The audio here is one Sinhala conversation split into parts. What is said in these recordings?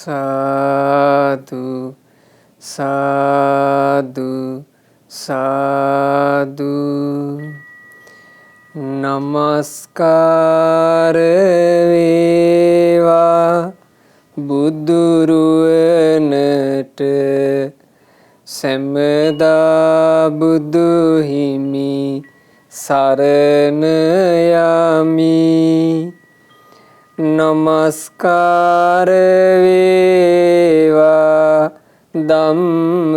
සාදු සාදු සාදු නමස්කාර වේවා බුදුරුවනට සැමදා බුදු හිමි සරණ යමි. නමස්කාර වේවා ධම්රුවනට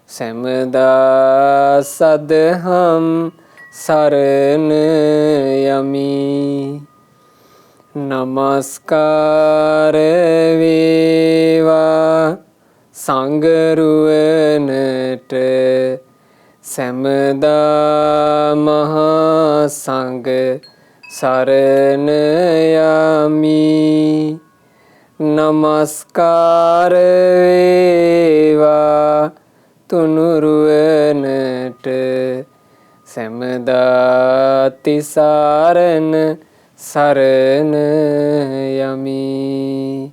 සැමදා සදහම් සරණ යමි. නමස්කාර වේවා සංඝරුවනට සැමදා මහා සංඝ සරණ යමි. නමස්කාර වේවා තුනුරුවනට සැමදා තිසරණ සරණ යමි.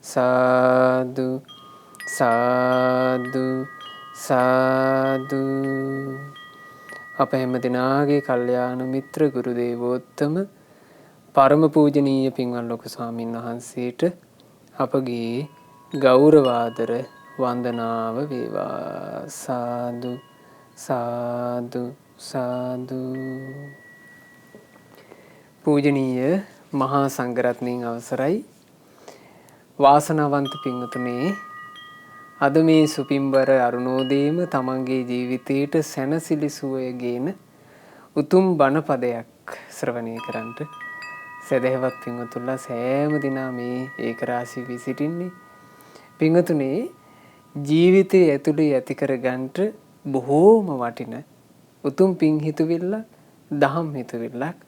සාදු සාදු සාදු. අප හැම දෙනාගේ කල්යාණ මිත්‍ර ගුරු දේවෝත්තම පරම පූජනීය පින්වත් ලොකු ස්වාමීන් වහන්සේට අපගේ ගෞරවාදර වන්දනාව වේවා. සාදු සාදු සාදු. පූජනීය මහා සංඝරත්නයන් අවසරයි. වාසනාවන්ත පින්වතුනේ, අද මේ සුපින්බර අරුණෝදයේම තමන්ගේ ජීවිතයට සැනසිලි සුවය ගේන උතුම් බණ පදයක් ශ්‍රවණය කරන්නට සදහවත් පින්වතුන්ලා සෑම දිනා මේ ඒකරාශී වී සිටින්නේ. පින්වතුනේ, ජීවිතයේ ඇතුළේ ඇති කර ගන්නට බොහෝම වටින උතුම් පින් හිතුවිල්ලක්, දහම් හිතුවිල්ලක්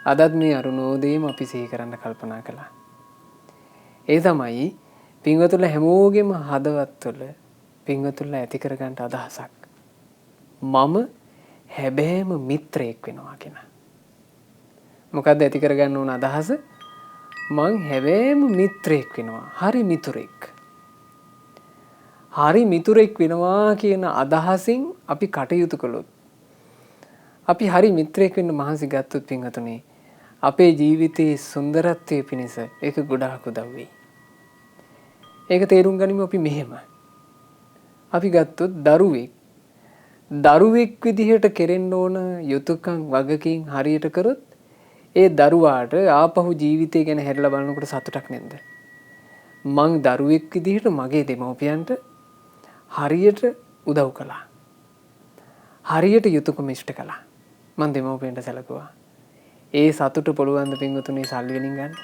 අදත් මේ අරුණෝදයේම අපි සිහි කරන්න කල්පනා කළා. ඒ තමයි පින්වතුන්ලා හැමෝගෙම හදවත්වල පින්වතුන්ලා ඇති කර ගන්නට අදහසක්. මම හැබෑම මිත්‍රයෙක් වෙනවා කියන. මොකද්ද ඇති කර ගන්න ඕන අදහස? මං හැබෑම මිත්‍රයෙක් වෙනවා. හරි මිතුරෙක්. හරි මිතුරෙක් වෙනවා කියන අදහසින් අපි කටයුතු කළොත්, අපි හරි මිත්‍රයෙක් වෙන්න මහන්සි ගත්තොත් පින්වතුනේ, අපේ ජීවිතයේ සුන්දරත්වයේ පිණිස ඒක ගොඩාක් උදව් වෙයි. ඒක තේරුම් ගනිමු අපි මෙහෙම. අපි ගත්තොත් දරුවෙක් විදිහට කෙරෙන්න ඕන යුතුයකම් වගකීම් හරියට කරොත් ඒ දරුවාට ආපහු ජීවිතය ගැන හැරිලා බලනකොට සතුටක් නැද්ද? මං දරුවෙක් විදිහට මගේ දෙමව්පියන්ට හරියට උදව් කළා. හරියට යුතුයකම් ඉෂ්ට කළා. මං දෙමව්පියන්ට සැලකුවා. ඒ සතුට පුළුවන් ද පින්වතුනි සල්ලි වලින් ගන්න?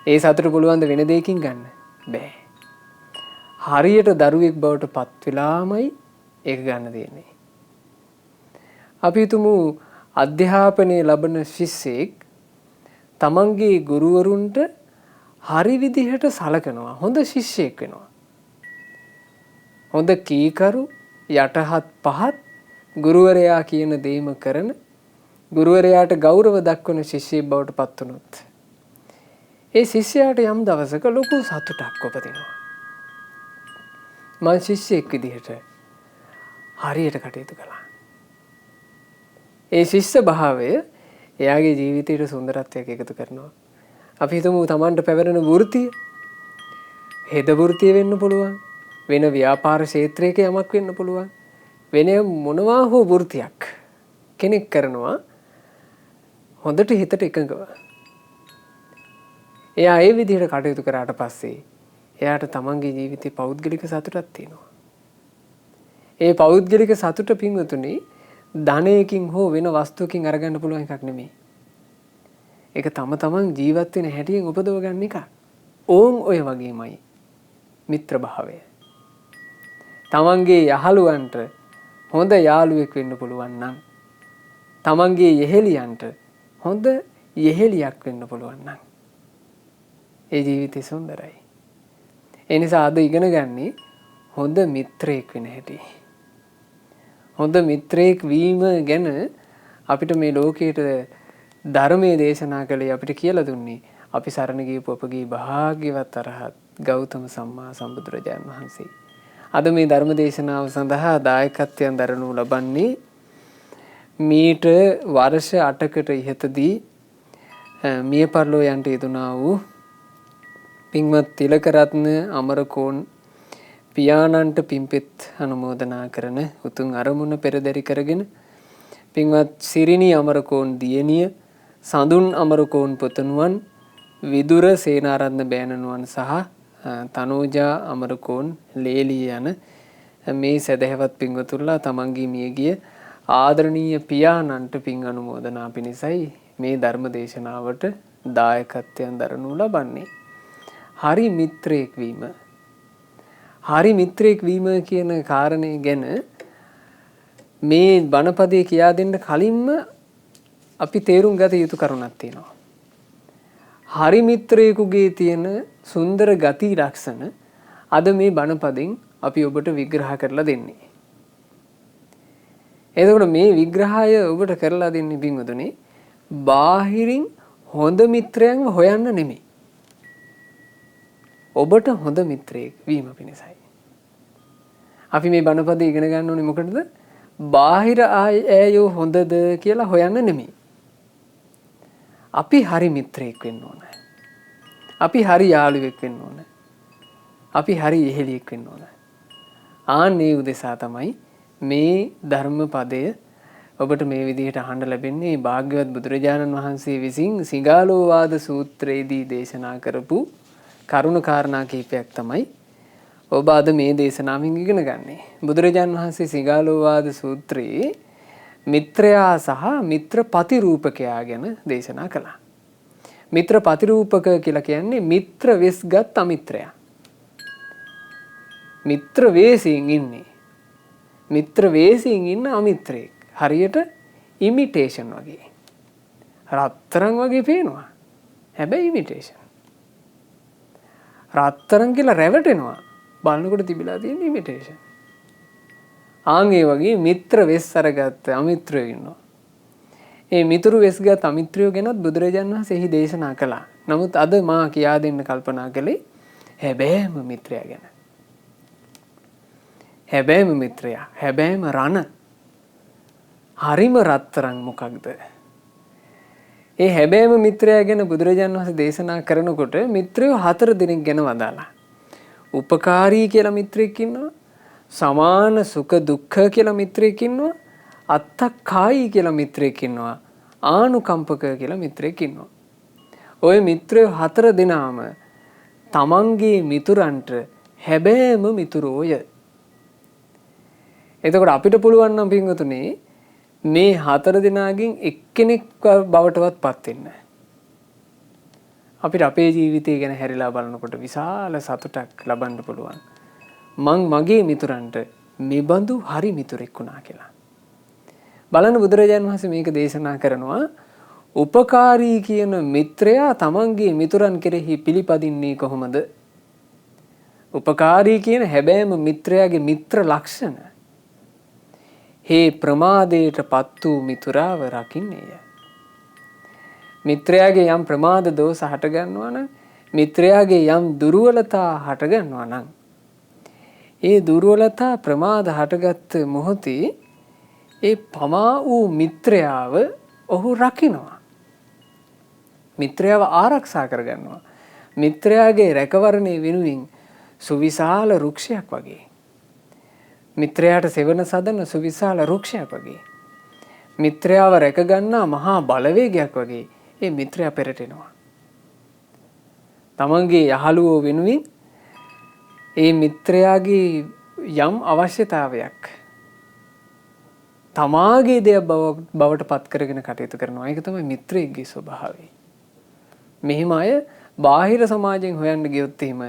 ඒ සතුට පුළුවන් ද වෙන දෙයකින් ගන්න? බෑ. හරියට දරුවෙක් බවට පත් වෙලාමයි ඒක ගන්න දෙන්නේ. අපි හිතමු අධ්‍යාපනය ලබන ශිෂ්‍යෙක් තමන්ගේ ගුරුවරුන්ට හරි විදිහට සලකනවා. හොඳ ශිෂ්‍යෙක් වෙනවා. හොඳ කීකරු, යටහත් පහත්, ගුරුවරයා කියන දේම කරන, ගුරුවරයාට ගෞරව දක්වන ශිෂ්‍යෙක් බවට පත් වුණොත් ඒ ශිෂ්‍යයාට යම් දවසක ලොකු සතුටක් උපදිනවා. මං ශිෂ්‍යෙක් විදිහට හරියට කටයුතු කළා. ඒ ශිෂ්‍ය භාවය එයාගේ ජීවිතයට සුන්දරත්වයක් එකතු කරනවා. අපි හිතමු තමන්ට පැවරෙන වෘත්තිය හෙද වෘත්තිය වෙන්න පුළුවන්, වෙන ව්‍යාපාර ක්ෂේත්‍රයක යමක් වෙන්න පුළුවන්, වෙන මොනවා හෝ වෘත්තියක් කෙනෙක් කරනවා හොඳට හිතට එකඟව. එයා ඒ විදිහට කටයුතු කරාට පස්සේ එයාට තමන්ගේ ජීවිතේ පෞද්ගලික සතුටක් තියෙනවා. ඒ පෞද්ගලික සතුට පින්වතුනි ධනයකින් හෝ වෙන වස්තුවකින් අරගන්න පුළුවන් එකක් නෙමෙයි. ඒක තම තමන් ජීවත් වෙන හැටියෙන් උපදව ගන්න එක. ඕන් ඔය වගේමයි මිත්‍ර භාවය. තමන්ගේ යහළුවන්ට හොඳ යාළුවෙක් වෙන්න පුළුවන් නම්, තමන්ගේ යෙහෙලියන්ට හොඳ යෙහෙලියක් වෙන්න පුළුවන් නම් ඒ ජීවිතේ සුන්දරයි. ඒ නිසා අද ඉගෙන ගන්නේ හොඳ මිත්‍රයෙක් වෙන හැටි. හොඳ මිත්‍රයෙක් වීම ගැන අපිට මේ ලෝකයේ ධර්මයේ දේශනා කළේ අපිට කියලා දුන්නේ අපි සරණ ගියපු අපගේ භාග්‍යවත් අරහත් ගෞතම සම්මා සම්බුදුරජාණන් වහන්සේ. අද මේ ධර්ම දේශනාව සඳහා දායකත්වයෙන් දරනු ලබන්නේ මීට වර්ෂ 8කට ඉහතදී මිය පරලෝ යන්ට යෙදුනා වූ පින්වත් තිලකරත්න අමරකෝන් පියාණන්ට පින්පෙත් අනුමෝදනා කරන උතුම් අරමුණ පෙරදරි කරගෙන පින්වත් සිරිනි අමරකෝන් දියණිය, සඳුන් අමරකෝන් පුතණුවන්, විදුර සේනාරත්න බෑණනුවන් සහ තනෝජා අමරකෝන් ලේලී යන මේ සදහැවත් පින්වතුන්ලා තමන්ගේ මියගිය ආදරණීය පියාණන්ට පින් අනුමෝදනා පිණිසයි මේ ධර්ම දේශනාවට දායකත්වයෙන් දරනු ලබන්නේ. හරි මිත්‍රයෙක් වීම. හරි මිත්‍රයෙක් වීම කියන කාරණේ ගැන මේ බණපදයේ කියා දෙන්න කලින්ම අපි තේරුම් ගත යුතු කරුණක් තියෙනවා. හරි මිත්‍රයෙකුගේ තියෙන සුන්දර ගති ලක්ෂණ අද මේ බණපදෙන් අපි ඔබට විග්‍රහ කරලා දෙන්නේ. එතකොට මේ විග්‍රහය ඔබට කරලා දෙන්නේ පින්වතුනි බාහිරින් හොඳ මිත්‍රයන්ව හොයන්න නෙමෙයි. ඔබට හොඳ මිත්‍රයෙක් වීම පිණිසයි. අපි මේ බණපදේ ඉගෙන ගන්න ඕනේ මොකටද? බාහිර අයයෝ හොඳද කියලා හොයන්න නෙමෙයි. අපි හරි මිත්‍රයෙක් වෙන්න ඕන. අපි හරි යාළුවෙක් වෙන්න ඕන. අපි හරි යෙහෙලියෙක් වෙන්න ඕන. ආන්නේ උදෙසා තමයි මේ ධර්ම පදය ඔබට මේ විදිහට අහන්න ලැබෙන්නේ. භාග්‍යවත් බුදුරජාණන් වහන්සේ විසින් සිගාලෝවාද සූත්‍රයේදී දේශනා කරපු කරුණ කාරණා කීපයක් තමයි ඔබ අද මේ දේශනාවෙන් ඉගෙන ගන්නේ. බුදුරජාණන් වහන්සේ සිගාලෝවාද සූත්‍රයේ මිත්‍රයා සහ මිත්‍ර ප්‍රතිරූපකයා ගැන දේශනා කළා. මිත්‍ර ප්‍රතිරූපක කියලා කියන්නේ මිත්‍ර වෙස්ගත් අමිත්‍රයා. මිත්‍ර වේසින් ඉන්නේ. මිත්‍ර වේසින් ඉන්න අමිත්‍රයෙක්. හරියට ඉමිටේෂන් වගේ. රත්තරන් වගේ පේනවා. හැබැයි ඉමිටේෂන්. රත්තරන් කියලා රැවටෙනවා. බලනකොට තිබිලා තියෙන ඉමිටේෂන්. ආන්ගේ වගේ මිත්‍ර වෙස් අරගත්ත අමිත්‍රයෝ ඉන්නවා. ඒ මිතුරු වෙස්ගත් අමිත්‍රයෝ ගැනත් බුදුරජාණන් වහන්සේ එහි දේශනා කළා. නමුත් අද මා කියා දෙන්න කල්පනා කළේ හැබෑම මිත්‍රයා ගැන. හැබෑම මිත්‍රයා, හැබෑම රණ. හරිම රත්තරන් මොකක්ද? ඒ හැබෑම මිත්‍රයා ගැන බුදුරජාණන් වහන්සේ දේශනා කරනකොට මිත්‍රයෝ 4 දෙනෙක් ගැන වදාලා. උපකාරී කියලා මිත්‍රයෙක් ඉන්නවා. සමාන සුඛ දුක්ඛ කියලා මිත්‍රයෙක් ඉන්නවා. අත්තක්ඛායි කියලා මිත්‍රයෙක් ඉන්නවා. ආනුකම්පක කියලා මිත්‍රයෙක් ඉන්නවා. ওই මිත්‍රයෝ 4 දෙනාම තමන්ගේ මිතුරන්ට හැබෑම මිතුරෝය. එතකොට අපිට පුළුවන් නම් පින්වතුනි මේ 4 දෙනාගෙන් එක්කෙනෙක් බවටවත් පත් වෙන්න. අපිට අපේ ජීවිතය ගැන හැරිලා බලනකොට විශාල සතුටක් ලබන්න පුළුවන්. මං මගේ මිතුරන්ට මෙබඳු හරි මිතුරෙක් වුණා කියලා. බලන්න බුදුරජාණන් වහන්සේ මේක දේශනා කරනවා. උපකාරී කියන මිත්‍රයා තමන්ගේ මිතුරන් කෙරෙහි පිළිපදින්නේ කොහොමද? උපකාරී කියන හැබෑම මිත්‍රයාගේ මිත්‍ර ලක්ෂණ. හේ ප්‍රමාදයට පත් වූ මිතුරාව රකින්නේය. මිත්‍රයාගේ යම් ප්‍රමාද දෝෂ හට ගන්නවා නම්, මිත්‍රයාගේ යම් දුර්වලතා හට ගන්නවා නම්, ඒ දුර්වලතා ප්‍රමාද හටගත් මොහොතේ ඒ පමා වූ මිත්‍රයාව ඔහු රකින්නවා. මිත්‍රයාව ආරක්ෂා කරගන්නවා. මිත්‍රයාගේ රැකවරණය වෙනුවෙන් සුවිශාල වෘක්ෂයක් වගේ. මිත්‍රයාට සෙවන සදන සුවිශාල වෘක්ෂයක් වගේ. මිත්‍රයාව රැකගන්නා මහා බලවේගයක් වගේ ඒ මිත්‍රයා පෙරටෙනවා. තමන්ගේ යහළුවෝ වෙනුවෙන් ඒ මිත්‍රයාගේ යම් අවශ්‍යතාවයක් තමාගේ දෙයක් බවට පත් කරගෙන කටයුතු කරනවා. ඒක තමයි මිත්‍රයෙක්ගේ ස්වභාවය. මෙහිම අය බාහිර සමාජයෙන් හොයන්න ගියොත් එහෙම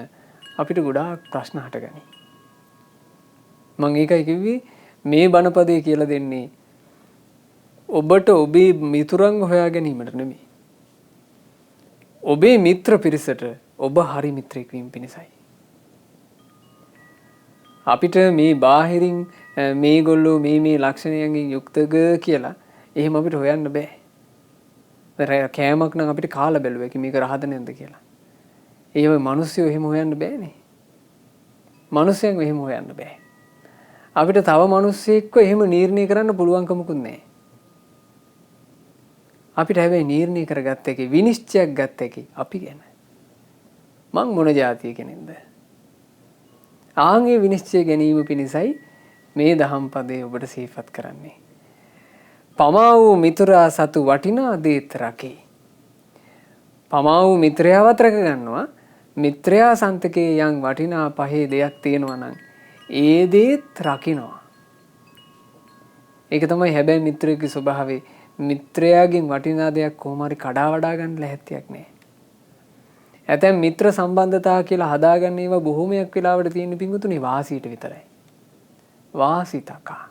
අපිට ගොඩාක් ප්‍රශ්න හටගනී. මම ඒකයි කිව්වේ මේ බණපදේ කියලා දෙන්නේ ඔබට ඔබේ මිතුරන්ව හොයා ගැනීමට නෙමෙයි. ඔබේ මිත්‍ර පිරිසට ඔබ හරි මිත්‍රයෙක් වීම පිණිසයි. අපිට මේ බාහිරින් මේගොල්ලෝ මේ ලක්ෂණයන්ගෙන් යුක්තද කියලා එහෙම අපිට හොයන්න බෑ. කෑමක් නම් අපිට කාලා බැලුවා කි මේක රහද නැද්ද කියලා. ඒව මිනිස්සු එහෙම හොයන්න බෑනේ. මිනිස්සුන් එහෙම හොයන්න බෑ. අපිට තව මිනිස්සෙක්ව එහෙම නිර්ණය කරන්න පුළුවන්කමකුත් නැහැ. අපිට හැබැයි නිර්ණය කරගත්ත එකේ විනිශ්චයක් ගත්ත එකේ අපි ගැන. මං මොන જાතිය කෙනෙක්ද? ආන්ගේ විනිශ්චය ගැනීම පිණිසයි මේ දහම් පදේ ඔබට සිහිපත් කරන්නේ. පමා වූ මිතුරා සතු වටිනා දේත් රකේ. පමා වූ මිත්‍රයාවත් රැක ගන්නවා. මිත්‍රයා සන්තකේ යම් වටිනා පහේ දෙයක් තියෙනවා නම් ඒ දේත් රකින්නවා. ඒක තමයි හැබැයි මිත්‍රයෙකුගේ ස්වභාවය. මිත්‍රයාගෙන් වටිනා දෙයක් කොහොම හරි කඩා වඩා ගන්න ලැහැත්තියක් නැහැ. ඇතැම් මිත්‍ර සම්බන්ධතා කියලා හදාගන්න ඒවා බොහොමයක් වෙලාවට තියෙන පිංගුතුනේ වාසියට විතරයි. වාසිතකා.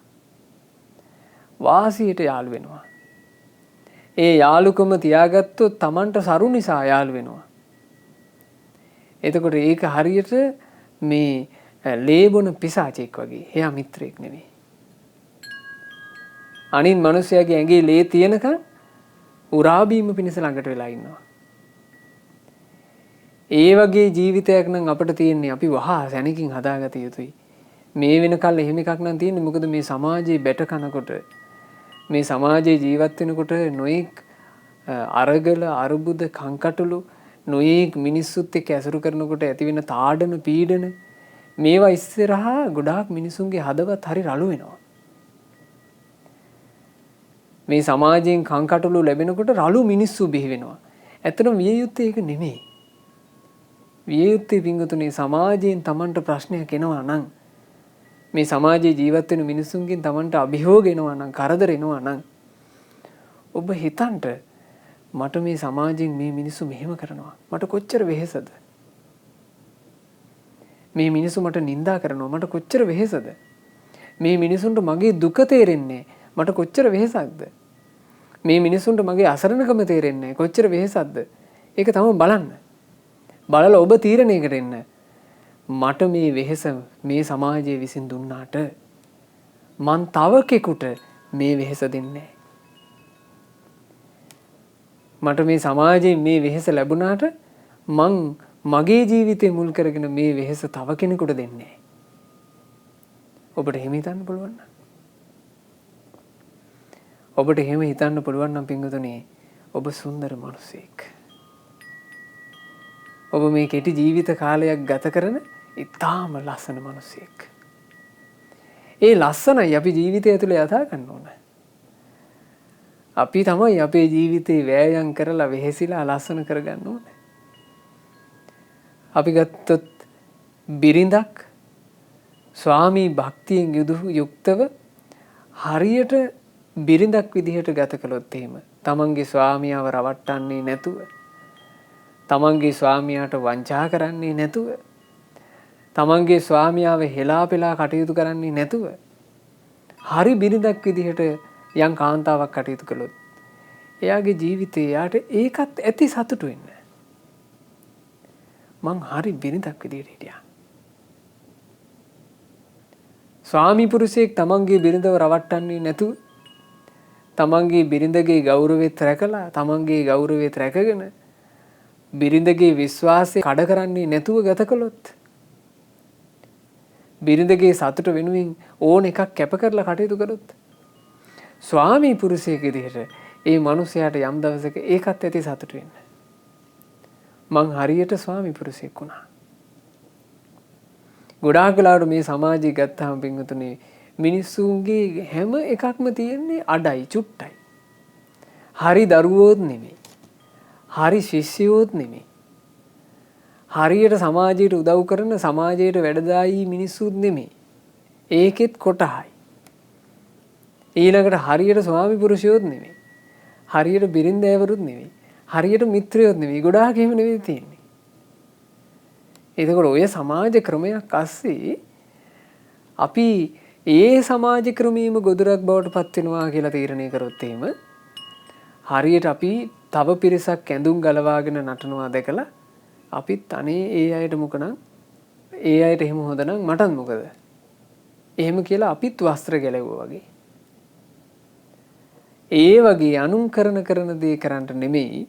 වාසියට යාළු වෙනවා. ඒ යාළුකම තියාගත්තොත් Tamanට සරු නිසා යාළු වෙනවා. එතකොට ඒක හරියට මේ ලේබොන පිසාචෙක් වගේ. එයා මිත්‍රයෙක් නෙවෙයි. අනිත් මිනිසයාගේ ඇඟේ ලේ තියෙනකන් උරා බීම පිණිස ළඟට වෙලා ඉන්නවා. ඒ වගේ ජීවිතයක් නම් අපිට තියෙන්නේ අපි වහා සැනකින් හදාගත යුතුයි. මේ වෙනකල් එහෙම එකක් නම් තියෙන්නේ මොකද මේ සමාජයේ බැට කනකොට මේ සමාජයේ ජීවත් වෙනකොට නොයෙක් අරගල අරුබුද කංකටොළු නොයෙක් මිනිස්සුත් එක්ක ඇසුරු කරනකොට ඇති වෙන තාඩන පීඩන මේවා ඉස්සරහා ගොඩාක් මිනිසුන්ගේ හදවත් හරි රළු වෙනවා. මේ සමාජයෙන් කංකටොළු ලැබෙනකොට රළු මිනිස්සු බිහි වෙනවා. ඇත්තටම විය යුත්තේ ඒක නෙමෙයි. විය යුත්තේ පිංගුතුනේ සමාජයෙන් Tamanට ප්‍රශ්නයක් එනවා නම් මේ සමාජයේ ජීවත් වෙන මිනිසුන්ගෙන් Tamanට අභියෝග එනවා නම් කරදර එනවා නම් ඔබ හිතන්ට මට මේ සමාජයෙන් මේ මිනිස්සු මෙහෙම කරනවා මට කොච්චර වෙහෙසද මේ මිනිස්සු මට නිඳා කරනවා මට කොච්චර වෙහෙසද මේ මිනිසුන්ට මගේ දුක තේරෙන්නේ මට කොච්චර වෙහෙසක්ද මේ මිනිසුන්ට මගේ අසරණකම තේරෙන්නේ කොච්චර වෙහෙසක්ද ඒක තමයි බලන්න බලලා ඔබ තීරණයකට එන්න මට මේ වෙහෙස මේ සමාජයේ විසින් දුන්නාට මං තව කෙනෙකුට මේ වෙහෙස දෙන්නේ මට මේ සමාජයෙන් මේ වෙහෙස ලැබුණාට මං මගේ ජීවිතේ මුල් කරගෙන මේ වෙහෙස තව කෙනෙකුට දෙන්නේ ඔබට එහෙම හිතන්න පුළුවන් නම් ඔබට එහෙම හිතන්න පුළුවන් නම් පින්වතුනි ඔබ සුන්දර මිනිසෙක් ඔබ මේ කෙටි ජීවිත කාලයක් ගත කරන ඉතාම ලස්සන මිනිසෙක් ඒ ලස්සනයි අපි ජීවිතය ඇතුලේ යථා ගන්න ඕන අපි තමයි අපේ ජීවිතේ වෑයම් කරලා වෙහෙසිලා ලස්සන කරගන්න ඕන අපි ගත්තොත් බිරිඳක් ස්වාමී භක්තියෙන් යුක්තව හරියට බිරිඳක් විදිහට ගත කළොත් එහෙම තමන්ගේ ස්වාමියාව රවට්ටන්නේ නැතුව තමන්ගේ ස්වාමියාට වංචා කරන්නේ නැතුව තමන්ගේ ස්වාමියාව හෙලා පෙලා කටයුතු කරන්නේ නැතුව හරි බිරිඳක් විදිහට යම් කාන්තාවක් කටයුතු කළොත් එයාගේ ජීවිතේ යාට ඒකත් ඇති සතුටු වෙන්න මං හරි බිරිඳක් විදිහට හිටියා ස්වාමි පුරුෂයෙක් තමන්ගේ බිරිඳව රවට්ටන්නේ නැතුව තමන්ගේ බිරිඳගේ ගෞරවයත් රැකලා තමන්ගේ ගෞරවයත් රැකගෙන බිරිඳගේ විශ්වාසය කඩ කරන්නේ නැතුව ගත කළොත් බිරිඳගේ සතුට වෙනුවෙන් ඕන එකක් කැප කරලා කටයුතු කළොත් ස්වාමී පුරුෂයෙක් විදිහට ඒ මිනිසයාට යම් දවසක ඒකත් ඇති සතුට වෙන්න මං හරියට ස්වාමී පුරුෂයෙක් වුණා ගොඩාක් වෙලාවට මේ සමාජය ගත්තාම පින්වතුනි මිනිස්සුන්ගේ හැම එකක්ම තියෙන්නේ අඩයි චුට්ටයි හරි දරුවෝත් නෙමෙයි හරි ශිෂ්‍යයෝත් නෙමෙයි හරියට සමාජයට උදව් කරන සමාජයට වැඩදායී මිනිස්සුත් නෙමෙයි ඒකෙත් කොටහයි ඊළඟට හරියට ස්වාමි පුරුෂයෝත් නෙමෙයි හරියට බිරින්දෑවරුත් නෙමෙයි හරියට මිත්‍රයෝත් නෙමෙයි ගොඩාක් එහෙම නෙමෙයි තියෙන්නේ එතකොට ඔය සමාජ ක්‍රමයක් අස්සේ අපි ඒ සමාජ ක්‍රමීම ගොදුරක් බවට පත් වෙනවා කියලා තීරණය කරොත් එහෙම හරියට අපි තව පිරිසක් ඇඳුම් ගලවාගෙන නටනවා දැකලා අපිත් අනේ ඒ අයට මොකනම් ඒ අයට එහෙම හොඳ නම් මටත් මොකද එහෙම කියලා අපිත් වස්ත්‍ර ගැලවුවා වගේ ඒ වගේ අනුන් කරන දේ කරන්න නෙමෙයි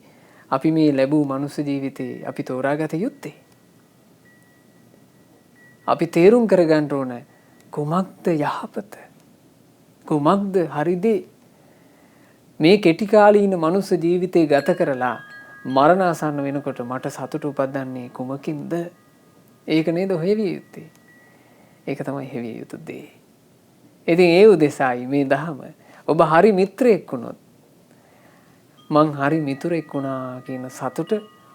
අපි මේ ලැබූ මනුස්ස ජීවිතේ අපි තෝරාගත යුත්තේ. අපි තේරුම් කරගන්න ඕන කුමක්ද යහපත? කුමක්ද හරි දේ? මේ කෙටි කාලීන මනුස්ස ජීවිතේ ගත කරලා මරණාසන්න වෙනකොට මට සතුට උපදින්නේ කුමකින්ද? ඒක නේද හොයවිය යුත්තේ. ඒක තමයි හෙවිය යුතු දේ. ඉතින් ඒ උදෙසායි මේ දහම ඔබ හරි මිත්‍රයෙක් වුණොත් මං හරි මිතුරෙක් වුණා කියන සතුට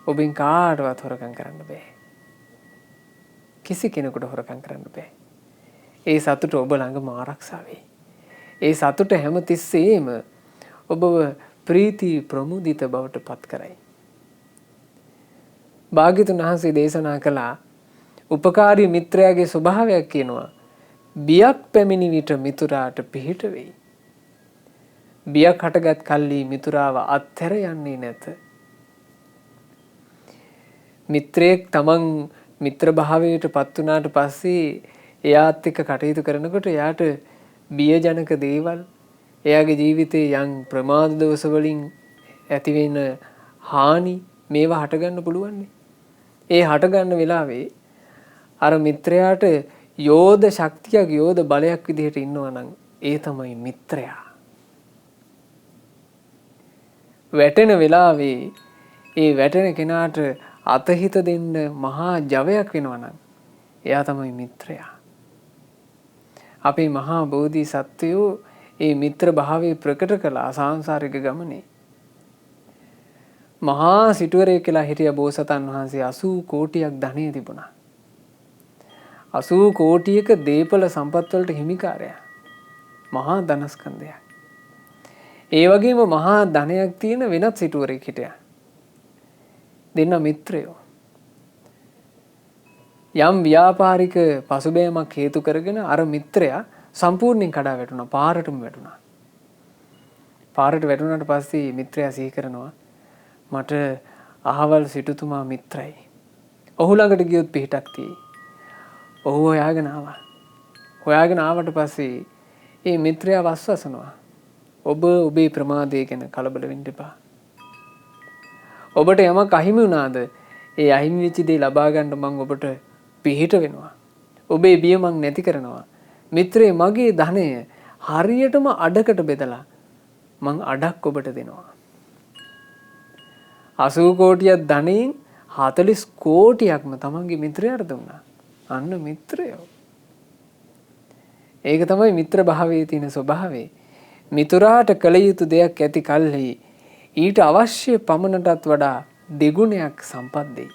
ඔබෙන් කාටවත් හොරකම් කරන්න බෑ. කිසි කෙනෙකුට හොරකම් කරන්න බෑ. ඒ සතුට ඔබ ළඟම ආරක්ෂා වෙයි. ඒ සතුට හැම තිස්සෙම ඔබව ප්‍රීති ප්‍රමුදිත බවට පත් කරයි. භාග්‍යතුන් වහන්සේ දේශනා කළා උපකාරී මිත්‍රයාගේ ස්වභාවයක් කියනවා බියක් පැමිණි විට මිතුරාට පිහිට වෙයි. බියක් හටගත් කල්ලි මිතුරාව අත්හැර යන්නේ නැත. මිත්‍රයෙක් තමන් මිත්‍ර භාවයට පත් වුණාට පස්සේ එයාත් එක්ක කටයුතු කරනකොට එයාට බියජනක දේවල් එයාගේ ජීවිතේ යම් ප්‍රමාද දෝෂ වලින් ඇතිවෙන හානි මේවා හටගන්න පුළුවන්. ඒ හටගන්න වෙලාවේ අර මිත්‍රයාට යෝධ ශක්තියක් යෝධ බලයක් විදිහට ඉන්නවා නම් ඒ තමයි මිත්‍රයා. වැටෙන වෙලාවේ ඒ වැටෙන කෙනාට අතහිත දෙන්න මහා ජවයක් වෙනවා නම් එයා තමයි මිත්‍රයා. අපේ මහා බෝධි සත්වයෝ ඒ මිත්‍ර භාවය ප්‍රකට කළා සාංශාරික ගමනේ. මහා සිටුවරයෙක් කියලා හිටිය බෝසතන් වහන්සේ 80 කෝටියක් ධනෙ තිබුණා. 80 කෝටියක දීපල සම්පත් වලට හිමිකාරයා. මහා ධනස්කන්ධයක්. ඒ වගේම මහා ධනයක් තියෙන වෙනත් සිටුවරයෙක් හිටියා. දෙන්න මිත්‍රයෝ. යම් ව්‍යාපාරික පසුබෑමක් හේතු කරගෙන අර මිත්‍රයා සම්පූර්ණයෙන් කඩා වැටුණා. පාරටම වැටුණා. පාරට වැටුණාට පස්සේ මිත්‍රයා සිහි කරනවා මට අහවල් සිටුතුමා මිත්‍රයි. ඔහු ළඟට ගියොත් පිහිටක් තියෙයි. ඔහු හොයාගෙන ආවා. හොයාගෙන ආවට පස්සේ මේ මිත්‍රයා වස්වසනවා. ඔබ ඔබේ ප්‍රමාදය ගැන කලබල වෙන්න එපා. ඔබට යමක් අහිමි වුණාද ඒ අහිමි වෙච්ච දේ ලබා ගන්න මම ඔබට පිහිට වෙනවා. ඔබේ බිය මං නැති කරනවා. මිත්‍රේ මගේ ධනය හරියටම අඩකට බෙදලා මං අඩක් ඔබට දෙනවා. 80 කෝටියක් ධනෙන් 40 කෝටියක්ම තමන්ගේ මිත්‍රයාට දුන්නා. අන්න මිත්‍රයෝ. ඒක තමයි මිත්‍ර භාවයේ තියෙන ස්වභාවය. මිතුරාට කළ යුතු දෙයක් ඇති කල්හි ඊට අවශ්‍ය පමණටත් වඩා දෙගුණයක් සම්පත් දෙයි.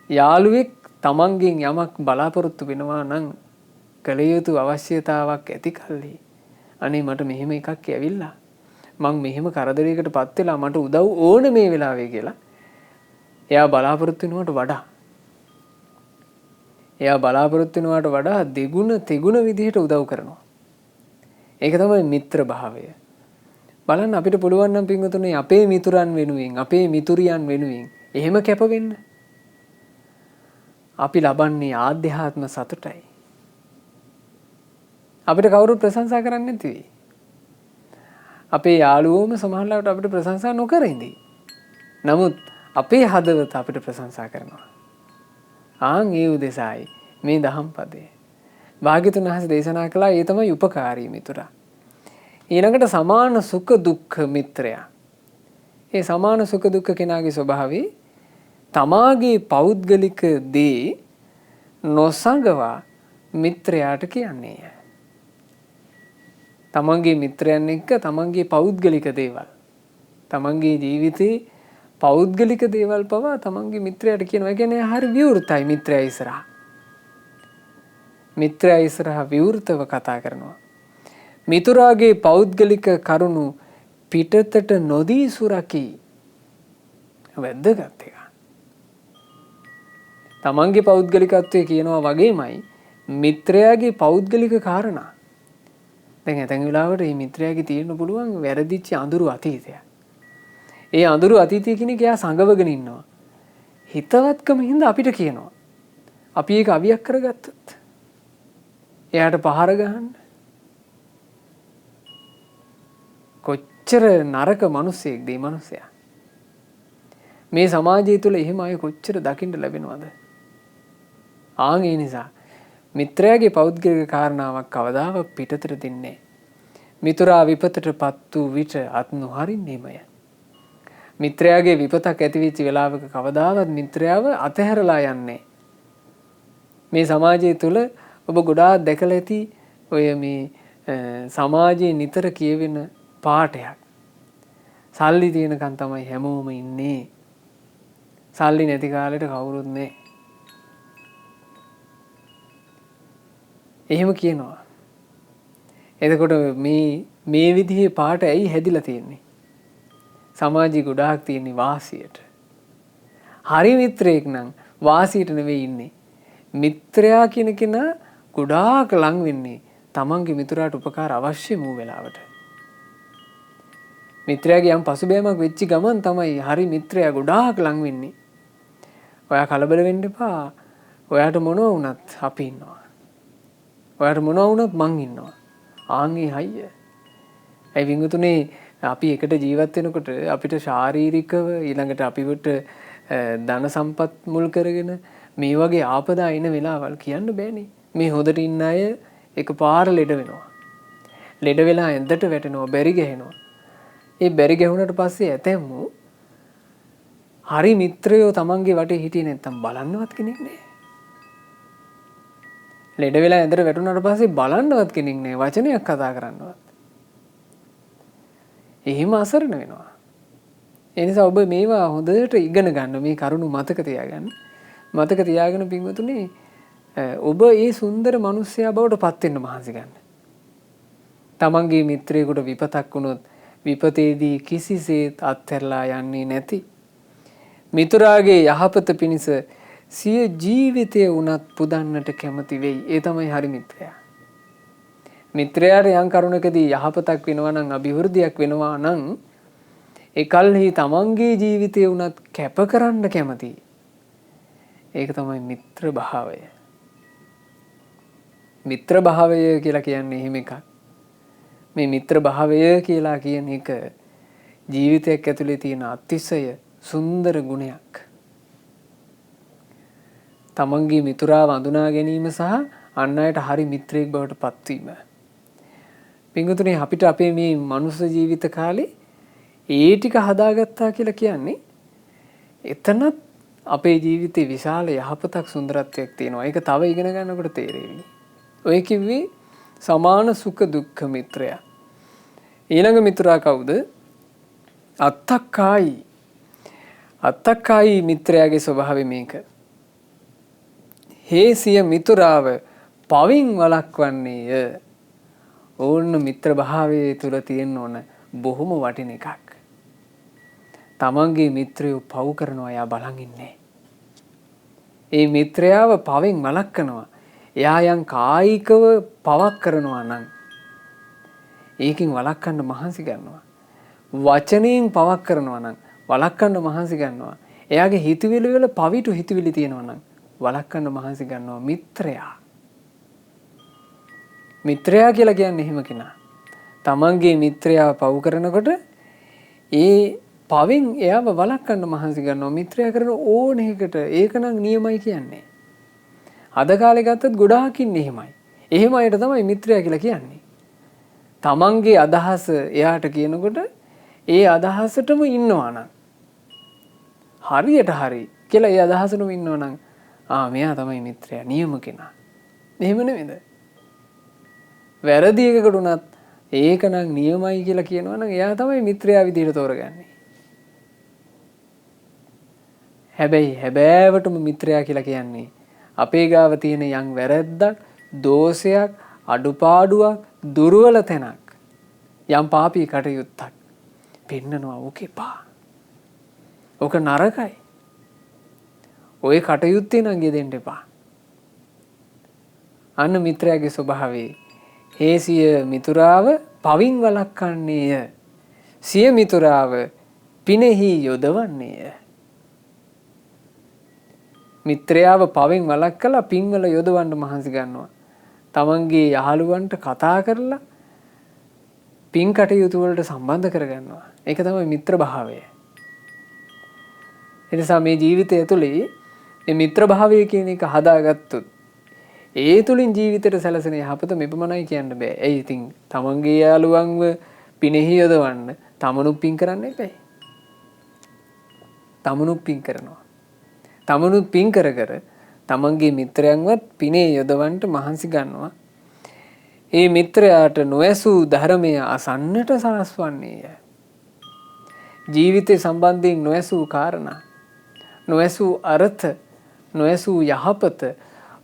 යාළුවෙක් තමන්ගෙන් යමක් බලාපොරොත්තු වෙනවා නම් කළ යුතු අවශ්‍යතාවක් ඇති කල්හි අනේ මට මෙහෙම එකක් ඇවිල්ලා මං මෙහෙම කරදරයකට පත් වෙලා මට උදව් ඕන මේ වෙලාවේ කියලා එයා බලාපොරොත්තු වෙනවට වඩා දෙගුණ තෙගුණ විදිහට උදව් කරනවා. ඒක තමයි මිත්‍ර භාවය. බලන්න අපිට පුළුවන් නම් පින්වතුනි අපේ මිතුරන් වෙනුවෙන් අපේ මිතුරියන් වෙනුවෙන් එහෙම කැප වෙන්න. අපි ලබන්නේ ආධ්‍යාත්ම සතුටයි. අපිට කවුරුත් ප්‍රශංසා කරන්නේ නැති වෙයි. අපේ යාළුවෝම සමහරවිට අපිට ප්‍රශංසා නොකර ඉඳී. නමුත් අපේ හදවත අපිට ප්‍රශංසා කරනවා. ආන් ඒ උදෙසායි මේ දහම් පදේ. භාග්‍යතුන් වහන්සේ දේශනා කළා ඒ තමයි උපකාරී මිතුරා. ඊළඟට සමාන සුඛ දුක්ඛ මිත්‍රයා. ඒ සමාන සුඛ දුක්ඛ කෙනාගේ ස්වභාවය තමාගේ පෞද්ගලික දේ නොසඟවා මිත්‍රයාට කියන්නේය. තමන්ගේ මිත්‍රයන් එක්ක තමන්ගේ පෞද්ගලික දේවල් තමන්ගේ ජීවිතේ පෞද්ගලික දේවල් පවා තමන්ගේ මිත්‍රයාට කියනවා. ඒ කියන්නේ හරි විවෘතයි මිත්‍රයා ඉස්සරහා. මිත්‍රයා ඉස්සරහා විවෘතව කතා කරනවා. මිතුරාගේ පෞද්ගලික කරුණු පිටතට නොදී සුරකී. වැදගත් එක. තමන්ගේ පෞද්ගලිකත්වය කියනවා වගේමයි මිත්‍රයාගේ පෞද්ගලික කාරණා. දැන් ඇතැම් වෙලාවට මේ මිත්‍රයාගේ තියෙන්න පුළුවන් වැරදිච්ච අඳුරු අතීතයක්. ඒ අඳුරු අතීතය කියන එක එයා සංගවගෙන ඉන්නවා. හිතවත්කම හින්දා අපිට කියනවා. අපි ඒක අවියක් කරගත්තොත් එයාට පහර ගහන්න. කොච්චර නරක මිනිස්සෙක්ද මේ මිනිසයා. මේ සමාජය තුළ එහෙම අය කොච්චර දකින්න ලැබෙනවද? ආන් ඒ නිසා මිත්‍රයාගේ පෞද්ගලික කාරණාවක් කවදාවත් පිටතට දෙන්නේ. මිතුරා විපතටපත් වූ විට අත් නොහරින්නේමය. මිත්‍රයාගේ විපතක් ඇති වෙච්ච වෙලාවක කවදාවත් මිත්‍රයාව අතහැරලා යන්නේ. මේ සමාජය තුළ ඔබ ගොඩාක් දැකලා ඇති ඔය මේ සමාජයේ නිතර කියවෙන පාඩයක්. සල්ලි තියෙනකන් තමයි හැමෝම ඉන්නේ. සල්ලි නැති කාලෙට කවුරුත් නැහැ. එහෙම කියනවා. එතකොට මේ විදිහේ පාට ඇයි හැදිලා තියෙන්නේ? සමාජي ගොඩාක් තියෙන්නේ වාසියට. හරි මිත්‍රයෙක් නම් වාසියට නෙවෙයි ඉන්නේ. මිත්‍රයා කියන කෙනා ගොඩාක් ලං වෙන්නේ තමන්ගේ මිතුරාට උපකාර අවශ්‍ය වූ වෙලාවට. මිත්‍රයාගේ යම් පසුබෑමක් වෙච්ච ගමන් තමයි හරි මිත්‍රයා ගොඩාක් ලං වෙන්නේ. ඔයා කලබල වෙන්න එපා. ඔයාට මොනවා වුණත් අපි ඉන්නවා. ඔයාට මොනවා වුණත් මං ඉන්නවා. ආන්ගේ හයිය. ඒ වින්දුතුනේ අපි එකට ජීවත් වෙනකොට අපිට ශාරීරිකව ඊළඟට අපිට ධන සම්පත් මුල් කරගෙන මේ වගේ ආපදා එන වෙලාවල් කියන්න බෑනේ. මේ හොදට ඉන්න අය එකපාර ලෙඩ වෙනවා. ලෙඩ වෙලා ඇඳට වැටෙනවා, බැරි ගැහෙනවා. ඒ බැරි ගැහුණට පස්සේ ඇතැම්මු හරි මිත්‍රයෝ තමන්ගේ වටේ හිටියේ නැත්තම් බලන්නවත් කෙනෙක් නෑ. ලෙඩ වෙලා ඇඳට වැටුණාට පස්සේ බලන්නවත් කෙනෙක් නෑ, වචනයක් කතා කරන්නවත්. එහෙම අසරණ වෙනවා. ඒ නිසා ඔබ මේවා හොඳට ඉගෙන ගන්න, මේ කරුණු මතක තියාගන්න. මතක තියාගෙන පින්වතුනි ඔබ මේ සුන්දර මිනිසයා බවට පත් වෙන්න මහන්සි ගන්න. තමන්ගේ මිත්‍රයෙකුට විපතක් වුණොත් විපතේදී කිසිසේත් අත්හැරලා යන්නේ නැති මිතුරාගේ යහපත පිණිස සිය ජීවිතය උනත් පුදන්නට කැමති වෙයි. ඒ තමයි හරි මිත්‍රයා. මිත්‍රයාට යම් කරුණකදී යහපතක් වෙනවා නම්, අභිවෘද්ධියක් වෙනවා නම් ඒකල්හි තමන්ගේ ජීවිතය උනත් කැප කරන්න කැමති. ඒක තමයි මිත්‍ර භාවය. මිත්‍ර භාවය කියලා කියන්නේ එහෙම එකක්. මේ මිත්‍ර භාවය කියලා කියන එක ජීවිතයක් ඇතුලේ තියෙන අතිශය සුන්දර ගුණයක්. තමන්ගේ මිතුරාව අඳුනා ගැනීම සහ අන් අයට හරි මිත්‍රයෙක් බවට පත්වීම. පින්වතුනි අපිට අපේ මේ මනුස්ස ජීවිත කාලේ ඒ ටික හදාගත්තා කියලා කියන්නේ එතනත් අපේ ජීවිතේ විශාල යහපතක් සුන්දරත්වයක් තියෙනවා. ඒක තව ඉගෙන ගන්නකොට තේරෙවි. ඔය කිව්වේ සමාන සුඛ දුක්ඛ මිත්‍රයා. ඊළඟ මිතුරා කවුද? අත්තක්කායි. අත්තක්කායි මිත්‍රයාගේ ස්වභාවය මේක. හේසිය මිතුරාව පවින් වළක්වන්නේය. ඕන්න මිත්‍ර භාවයේ තුල තියෙන ඕන බොහොම වටින එකක්. තමන්ගේ මිත්‍රයෝ පව් කරනවා එයා බලන් ඉන්නේ. ඒ මිත්‍රයාව පවෙන් වළක්වනවා. එයා යම් කායිකව පවක් කරනවා නම් ඒකෙන් වළක්වන්න මහන්සි ගන්නවා. වචනයෙන් පවක් කරනවා නම් වළක්වන්න මහන්සි ගන්නවා. එයාගේ හිතවිලි වල පවිතු හිතවිලි තියෙනවා නම් වළක්වන්න මහන්සි ගන්නවා මිත්‍රයා. මිත්‍රයා කියලා කියන්නේ එහෙම කෙනා. තමන්ගේ මිත්‍රයාව පව් කරනකොට ඒ පවෙන් එයාව වළක්වන්න මහන්සි ගන්නවා. මිත්‍රයා කරන ඕන එකකට ඒක නම් නියමයි කියන්නේ. අද කාලේ ගත්තත් ගොඩාක් ඉන්නේ එහෙමයි. එහෙම අයට තමයි මිත්‍රයා කියලා කියන්නේ. තමන්ගේ අදහස එයාට කියනකොට ඒ අදහසටම ඉන්නවා නම් හරියට හරි කියලා ඒ අදහසටම ඉන්නවා නම් මෙයා තමයි මිත්‍රයා, නියම කෙනා. එහෙම නෙමෙයිද? වැරදි එකකට උනත් ඒක නම් නියමයි කියලා කියනවා නම් එයා තමයි මිත්‍රයා විදිහට තෝරගන්නේ. හැබැයි හැබෑවටම මිත්‍රයා කියලා කියන්නේ අපේ ගාව තියෙන යම් වැරද්දක්, දෝෂයක්, අඩුපාඩුවක්, දුර්වල තැනක්, යම් පාපී කටයුත්තක් පෙන්නනවා. ඕක එපා. ඕක නරකයි. ඔය කටයුත්තේ නම් යෙදෙන්න එපා. අන්න මිත්‍රයාගේ ස්වභාවය. හේසිය මිතුරාව පවින් වළක්වන්නේය. සිය මිතුරාව පිනෙහි යොදවන්නේය. මිත්‍රයාව පවෙන් වළක්වලා පින්වල යොදවන්න මහන්සි ගන්නවා. තමන්ගේ යහළුවන්ට කතා කරලා පින් කටයුතු වලට සම්බන්ධ කරගන්නවා. ඒක තමයි මිත්‍ර භාවය. ඒ නිසා මේ ජීවිතය ඇතුලේ මේ මිත්‍ර භාවය කියන එක හදාගත්තොත් ඒ තුලින් ජීවිතයට සැලසෙන යහපත මෙපමණයි කියන්න බෑ. ඒ ඉතින් තමන්ගේ යාළුවන්ව පිනෙහි යොදවන්න තමනුත් පින් කරන්න එපා. තමනුත් පින් කරනවා. තමනුත් පින් කර කර තමන්ගේ මිත්‍රයන්වත් පිනේ යොදවන්න මහන්සි ගන්නවා. ඒ මිත්‍රයාට නොඇසූ ධර්මය අසන්නට සලස්වන්නේය. ජීවිතේ සම්බන්ධයෙන් නොඇසූ කාරණා, නොඇසූ අර්ථ, නොඇසූ යහපත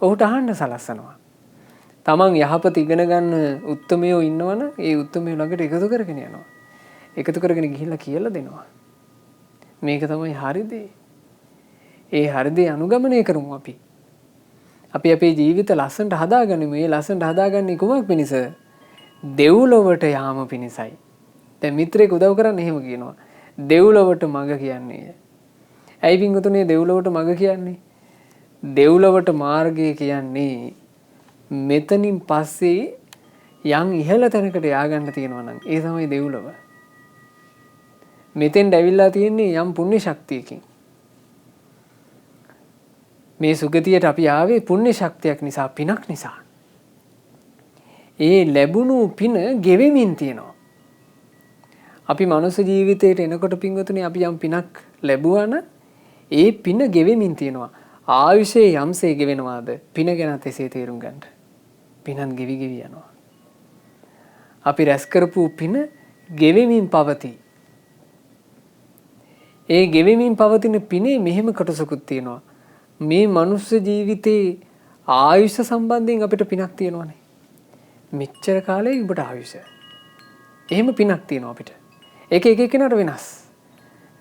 ඔහුට අහන්න සලස්සනවා. තමන් යහපත ඉගෙන ගන්න උත්තමයෝ ඉන්නවනම් ඒ උත්තමයෝ ළඟට එකතු කරගෙන යනවා. එකතු කරගෙන ගිහිල්ලා කියලා දෙනවා. මේක තමයි හරි දේ. ඒ හරි දේ අනුගමනය කරමු අපි. අපි අපේ ජීවිත ලස්සනට හදාගනිමු. මේ ලස්සනට හදාගන්නේ කුමක් පිණිස? දෙව්ලොවට යාම පිණිසයි. දැන් මිත්‍රයෙක් උදව් කරන්නේ එහෙම කියනවා. දෙව්ලොවට මඟ කියන්නේ. ඇයි පින්වතුනේ දෙව්ලොවට මඟ කියන්නේ? දෙව්ලොවට මාර්ගය කියන්නේ මෙතනින් පස්සේ යම් ඉහළ තැනකට ය아가න්න තියෙනවා නම් ඒ තමයි දෙව්ලොව. මෙතෙන්ට ඇවිල්ලා තියෙන්නේ යම් පුණ්‍ය ශක්තියකින්. මේ සුගතියට අපි ආවේ පුණ්‍ය ශක්තියක් නිසා, පිනක් නිසා. ඒ ලැබුණු පින ගෙවෙමින් තියෙනවා. අපි මනුස්ස ජීවිතයට එනකොට පින්වතුනි අපි යම් පිනක් ලැබුවා නම් ඒ පින ගෙවෙමින් තියෙනවා. ආයුෂයේ යම්සේ ගෙවෙනවාද පින ගැනත් එසේ තේරුම් ගන්න. පිනන් ගෙවි ගෙවි යනවා. අපි රැස් කරපු පින ගෙවෙමින් පවතී. ඒ ගෙවෙමින් පවතින පිනේ මෙහෙම කොටසකුත් තියෙනවා. මේ මනුස්ස ජීවිතේ ආයුෂ සම්බන්ධයෙන් අපිට පිනක් තියෙනවානේ. මෙච්චර කාලෙ ඔබට ආයුෂ. එහෙම පිනක් තියෙනවා අපිට. එක කෙනාට වෙනස්.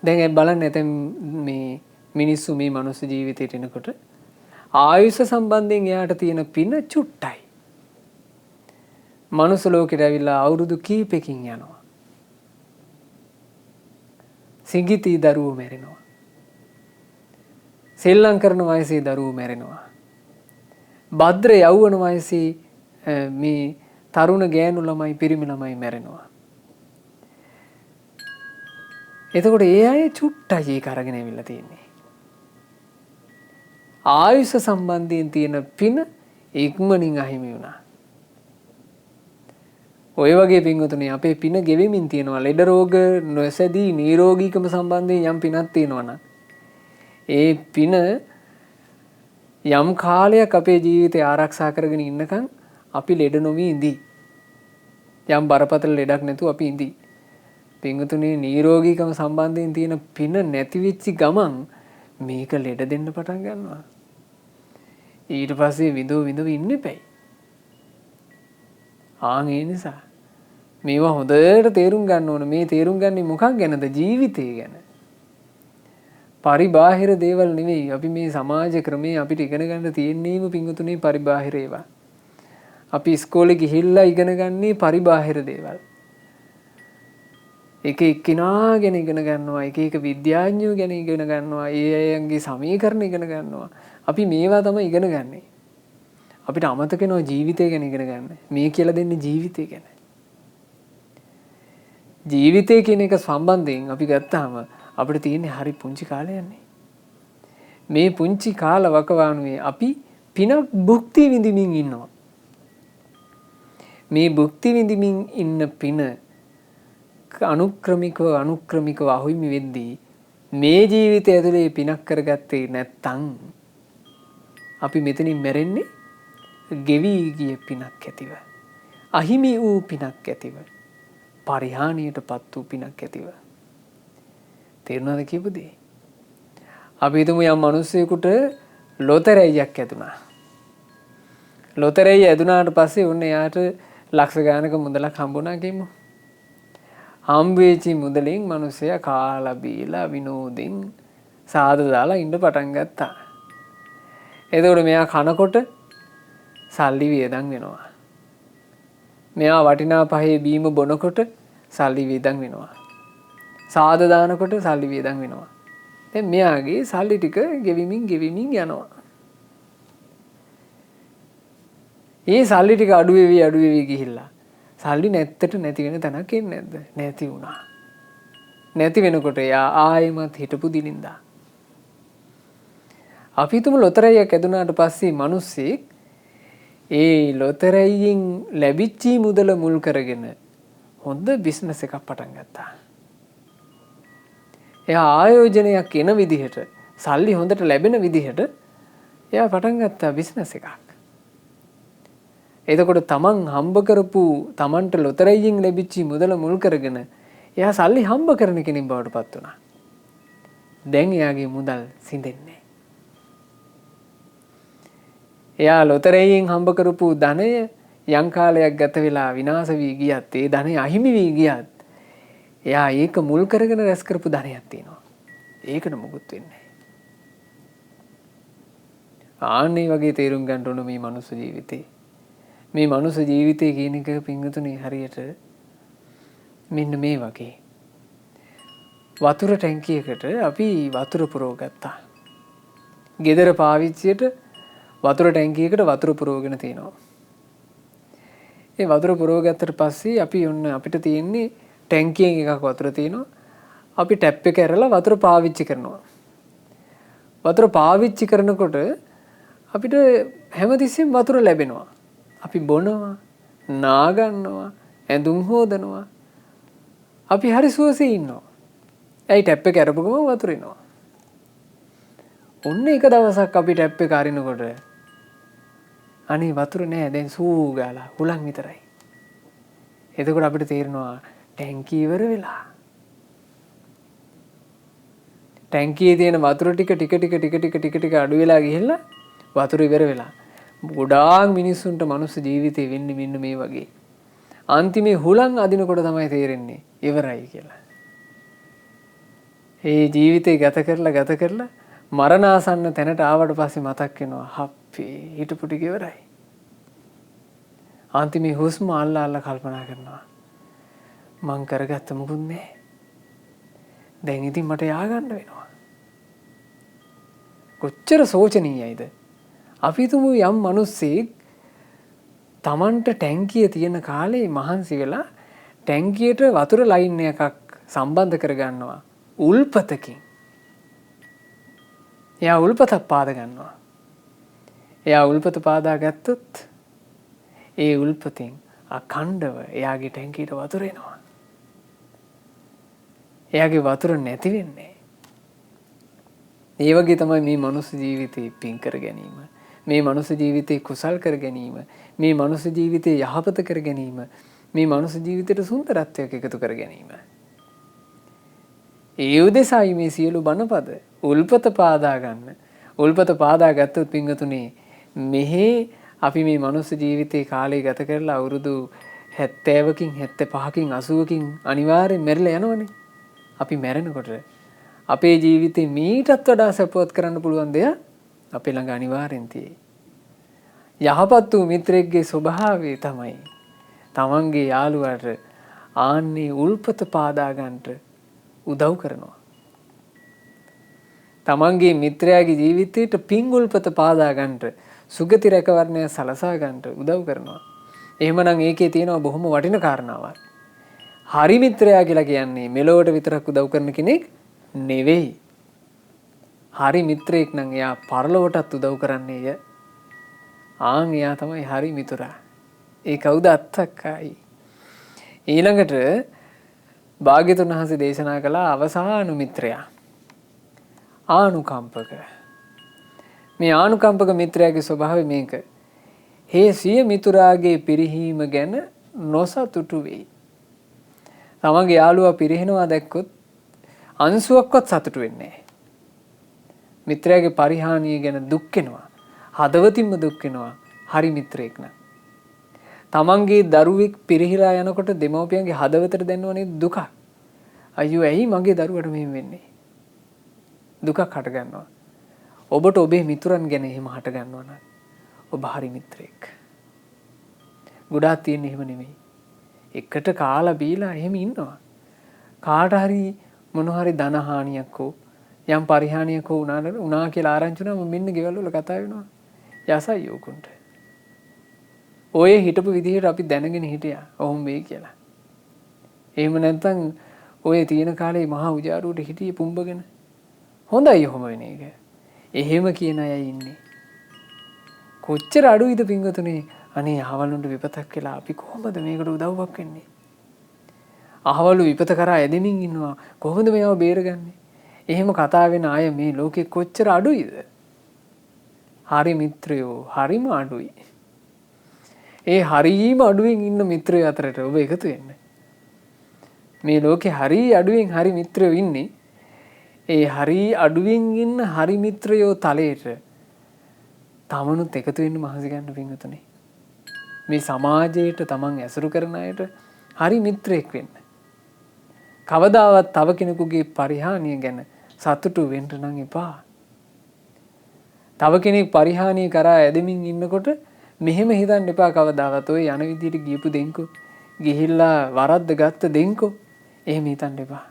දැන් බලන්න නැතෙන් මේ මිනිස්සු මේ මනුස්ස ජීවිතයට එනකොට ආයුෂ සම්බන්ධයෙන් එයාට තියෙන පින චුට්ටයි. මනුස්ස ලෝකෙට ඇවිල්ලා අවුරුදු කීපකින් යනවා. සිඟිති දරුවෝ මැරෙනවා. සෙල්ලම් කරන වයසේ දරුවෝ මැරෙනවා. භද්‍ර යෞවන වයසේ මේ තරුණ ගෑනු ළමයි පිරිමි ළමයි මැරෙනවා. එතකොට ඒ අය චුට්ටයි ඒක අරගෙන ඇවිල්ලා තියෙන්නේ. ආයුෂ සම්බන්ධයෙන් තියෙන පින ඉක්මනින් අහිමි වුණා. ඔය වගේ පින්වතුනි අපේ පින ගෙවෙමින් තියෙනවා. ලෙඩ රෝග නොසැදී නිරෝගීකම සම්බන්ධයෙන් යම් පිනක් තියෙනවා නම් ඒ පින යම් කාලයක් අපේ ජීවිතය ආරක්ෂා කරගෙන ඉන්නකම් අපි ලෙඩ නොවි ඉඳී. යම් බරපතල ලෙඩක් නැතුව අපි ඉඳී. පින්වතුනි නිරෝගීකම සම්බන්ධයෙන් තියෙන පින නැති වෙච්ච ගමන් මේක ලෙඩ දෙන්න පටන් ගන්නවා. ඊට පස්සේ විඳව ඉන්න එපයි. ඒ නිසා මේවා හොඳට තේරුම් ගන්න ඕන. මේ තේරුම් ගන්නේ මොකක් ගැනද? ජීවිතය ගැන. පරිබාහිර දේවල් නෙවෙයි. අපි මේ සමාජ ක්‍රමේ අපිට ඉගෙන ගන්න තියෙන්නේම පින්වතුනි පරිබාහිර ඒවා. අපි ඉස්කෝලේ ගිහිල්ලා ඉගෙන ගන්නේ පරිබාහිර දේවල්. එක එක්කිනා ගැන ඉගෙන ගන්නවා. එක විද්‍යාඥයෝ ගැන ඉගෙන ගන්නවා. ඒ අයගේ සමීකරණ ඉගෙන ගන්නවා. අපි මේවා තමයි ඉගෙන ගන්නේ. අපිට අමතක වෙනවා ජීවිතය ගැන ඉගෙන ගන්න. මේ කියලා දෙන්නේ ජීවිතය ගැන. ජීවිතය කියන එක සම්බන්ධයෙන් අපි ගත්තාම අපිට තියෙන්නේ හරි පුංචි කාලයක්නේ. මේ පුංචි කාල වකවානුවේ අපි පිනක් භුක්ති විඳින්මින් ඉන්නවා. මේ භුක්ති විඳින්මින් ඉන්න පින අනුක්‍රමිකව අහුයිමි වෙද්දී මේ ජීවිතය ඇතුලේ පිනක් කරගත්තේ නැත්තම් අපි මෙතනින් මැරෙන්නේ ගෙවි ගිය පිනක් ඇතිව, අහිමි වූ පිනක් ඇතිව, පරිහානියටපත් වූ පිනක් ඇතිව. තේරුණාද කියපු දේ? අපි හිතමු යම් මිනිස්සෙකුට ලොතරැයියක් ඇතුණා. ලොතරැයිය ඇදුනාට පස්සේ උන්න එයාට ලක්ෂ ගානක මුදලක් හම්බුණා කියමු. හම්බෙච්ච මුදලින් මිනිස්සයා කාලා බීලා විනෝදෙන් සාද දාලා ඉන්න පටන් ගත්තා. එතකොට මෙයා කනකොට සල්ලි වියදම් වෙනවා. මෙයා වටිනා පහේ බීම බොනකොට සල්ලි වියදම් වෙනවා. සාද දානකොට සල්ලි වියදම් වෙනවා. දැන් මෙයාගේ සල්ලි ටික ගෙවිමින් යනවා. ඒ සල්ලි ටික අඩු වෙවි ගිහිල්ලා සල්ලි නැත්තට නැති වෙන තැනක් එන්නේ නැද්ද? නැති වුණා. නැති වෙනකොට එයා ආයෙමත් හිටපු දිනින්දා. අපි තුමු ලොතරැයියක් ඇදුනාට පස්සේ මිනිස්සෙක් ඒ ලොතරැයියෙන් ලැබිච්ච මුදල මුල් කරගෙන හොඳ බිස්නස් එකක් පටන් ගත්තා. එයා ආයෝජනයක් එන විදිහට සල්ලි හොඳට ලැබෙන විදිහට එයා පටන් ගත්තා බිස්නස් එකක්. එතකොට තමන් හම්බ කරපු තමන්ට ලොතරැයියෙන් ලැබිච්ච මුදල මුල් කරගෙන එයා සල්ලි හම්බ කරන කෙනෙක් බවට පත් වුණා. දැන් එයාගේ මුදල් සිඳෙන්නේ. එයා ලොතරැයියෙන් හම්බ කරපු ධනය යම් කාලයක් ගත වෙලා විනාශ වී ගියත් ඒ ධනය අහිමි වී ගියත් එයා ඒක මුල් කරගෙන රැස් කරපු ධනයක් තියෙනවා. ඒකට මුකුත් වෙන්නේ නැහැ. ආන්නේ වගේ තේරුම් ගන්න ඕන මේ මනුස්ස ජීවිතේ. මේ මනුස්ස ජීවිතේ කියන එක පින්වතුනි හරියට මෙන්න මේ වගේ. වතුර ටැංකියකට අපි වතුර පුරව ගත්තා. ගෙදර පාවිච්චියට වතුර ටැංකියකට වතුර පුරවගෙන තිනවා. ඒ වතුර පුරව ගත්තට පස්සේ අපි ඔන්න අපිට තියෙන්නේ ටැංකියෙන් එකක් වතුර තියෙනවා. අපි ටැප් එක ඇරලා වතුර පාවිච්චි කරනවා. වතුර පාවිච්චි කරනකොට අපිට හැමතිස්සෙම වතුර ලැබෙනවා. අපි බොනවා, නාගන්නවා, ඇඳුම් හොදනවා. අපි හරි සුවසේ ඉන්නවා. ඇයි ටැප් එක අරපු ගමන් වතුර එනවා. ඔන්න එක දවසක් අපි ටැප් එක අරිනකොට අනේ වතුර නෑ දැන් සූ ගාලා හුලං විතරයි. එතකොට අපිට තේරෙනවා ටැංකිය ඉවර වෙලා. ටැංකියේ තියෙන වතුර ටික අඩු වෙලා ගිහිල්ලා වතුර ඉවර වෙලා. ගොඩාක් මිනිස්සුන්ට මනුස්ස ජීවිතේ වෙන්නේ මෙන්න මේ වගේ. අන්තිමේ හුලං අදිනකොට තමයි තේරෙන්නේ ඉවරයි කියලා. ඒ ජීවිතේ ගත කරලා මරණාසන්න තැනට ආවට පස්සේ මතක් වෙනවා හප්පේ හිටපු ටික ඉවරයි. අන්තිමේ හුස්ම අල්ලා කල්පනා කරනවා මං කරගත්ත මොකුත් නෑ. දැන් ඉතින් මට යආගන්න වෙනවා. කොච්චර සෝචනීයයිද? අපි තුමු යම් මිනිස්සෙක් Tamanට ටැංකිය තියෙන කාලේ මහන්සි වෙලා ටැංකියට වතුර ලයින් එකක් සම්බන්ධ කරගන්නවා උල්පතකින්. එයා උල්පතක් පාද ගන්නවා. එයා උල්පත පාදා ගත්තොත් ඒ උල්පතෙන් අඛණ්ඩව එයාගේ ටැංකියට වතුර එනවා. එයාගේ වතුර නැති වෙන්නේ. ඒ වගේ තමයි මේ මනුස්ස ජීවිතේ පින් කර ගැනීම. මේ මනුස්ස ජීවිතේ කුසල් කර ගැනීම. මේ මනුස්ස ජීවිතේ යහපත කර ගැනීම. මේ මනුස්ස ජීවිතයට සුන්දරත්වයක් එකතු කර ගැනීම. ඒ උදෙසායි මේ සියලු බණපද උල්පත පාදා ගන්න. උල්පත පාදා ගත්තොත් පින්වතුනි මෙහි අපි මේ මනුස්ස ජීවිතේ කාලය ගත කරලා අවුරුදු 70කින් 75කින් 80කින් අනිවාර්යෙන් මැරිලා යනවනේ. අපි මැරෙනකොට අපේ ජීවිතේ මීටත් වඩා සපෝට් කරන්න පුළුවන් දෙයක් අපේ ළඟ අනිවාර්යෙන් තියෙයි. යහපත් වූ මිත්‍රෙක්ගේ ස්වභාවය තමයි තමන්ගේ යාළුවාට ආන්නේ උල්පත පාදා ගන්නට උදව් කරනවා. තමන්ගේ මිත්‍රයාගේ ජීවිතයට පින් උල්පත පාදා ගන්නට සුගති රැකවරණය සලසා ගන්නට උදව් කරනවා. එහෙමනම් ඒකේ තියෙනවා බොහොම වටින කාරණාවක්. හරි මිත්‍රයා කියලා කියන්නේ මෙලොවට විතරක් උදව් කරන කෙනෙක් නෙවෙයි. හරි මිත්‍රයෙක් නම් එයා පරලොවටත් උදව් කරන්නේය. ආන් එයා තමයි හරි මිතුරා. ඒ කවුද? අත්තක්කයි. ඊළඟට භාග්‍යතුන් වහන්සේ දේශනා කළ අවසාන මිත්‍රයා ආනුකම්පක. මේ ආනුකම්පක මිත්‍රයාගේ ස්වභාවය මේක. හේ සිය මිතුරාගේ පිරිහීම ගැන නොසතුටු වෙයි. තමන්ගේ යාළුවා පිරිහෙනවා දැක්කොත් අංශුවක්වත් සතුටු වෙන්නේ නැහැ. මිත්‍රයාගේ පරිහානිය ගැන දුක් වෙනවා. හදවතින්ම දුක් වෙනවා. හරි මිත්‍රයෙක් නම්. තමන්ගේ දරුවෙක් පිරිහිලා යනකොට දෙමව්පියන්ගේ හදවතට දැනෙනවනේ දුකක්. අයියෝ ඇයි මගේ දරුවට මෙහෙම වෙන්නේ? දුකක් හට ගන්නවා. ඔබට ඔබේ මිතුරන් ගැන එහෙම හට ගන්නවා නම් ඔබ හරි මිත්‍රයෙක්. ගොඩාක් තියෙන එහෙම නෙමෙයි. එකට කාලා බීලා එහෙම ඉන්නවා. කාට හරි මොන හරි ධන හානියක් හෝ යම් පරිහානියක් හෝ උනා කියලා ආරංචි වුණාම මෙන්න ගෙවල් වල කතා වෙනවා. යසයි යෝකුන්ට. ඔය හිටපු විදිහට අපි දැනගෙන හිටියා ඔහොම වෙයි කියලා. එහෙම නැත්නම් ඔය තියෙන කාලේ මහා උජාරුවට හිටියේ පුම්බගෙන. හොඳයි ඔහොම වෙන එක. එහෙම කියන අය ඉන්නේ. කොච්චර අඩුයිද පින්වතුනි අනේ අහවලුන්ට විපතක් කියලා අපි කොහොමද මේකට උදව්වක් වෙන්නේ? අහවලු විපත කරා ඇදෙමින් ඉන්නවා කොහොමද මේව බේරගන්නේ? එහෙම කතා වෙන අය මේ ලෝකෙ කොච්චර අඩුයිද? හරි මිත්‍රයෝ හරිම අඩුයි. ඒ හරිම අඩුවෙන් ඉන්න මිත්‍රයෝ අතරට ඔබ එකතු වෙන්න. මේ ලෝකේ හරි අඩුවෙන් හරි මිත්‍රයෝ ඉන්නේ. ඒ හරි අඩුවෙන් ඉන්න හරි මිත්‍රයෝ තලයට තමනුත් එකතු වෙන්න මහන්සි ගන්න පින්වතුනි. මේ සමාජයට තමන් ඇසුරු කරන අයට හරි මිත්‍රයෙක් වෙන්න. කවදාවත් තව කෙනෙකුගේ පරිහානිය ගැන සතුටු වෙන්න නම් එපා. තව කෙනෙක් පරිහානිය කරා ඇදෙමින් ඉන්නකොට මෙහෙම හිතන්න එපා කවදාවත් ඔය යන විදිහට ගියපු දෙන්කෝ ගිහිල්ලා වරද්ද ගත්ත දෙන්කෝ එහෙම හිතන්න එපා.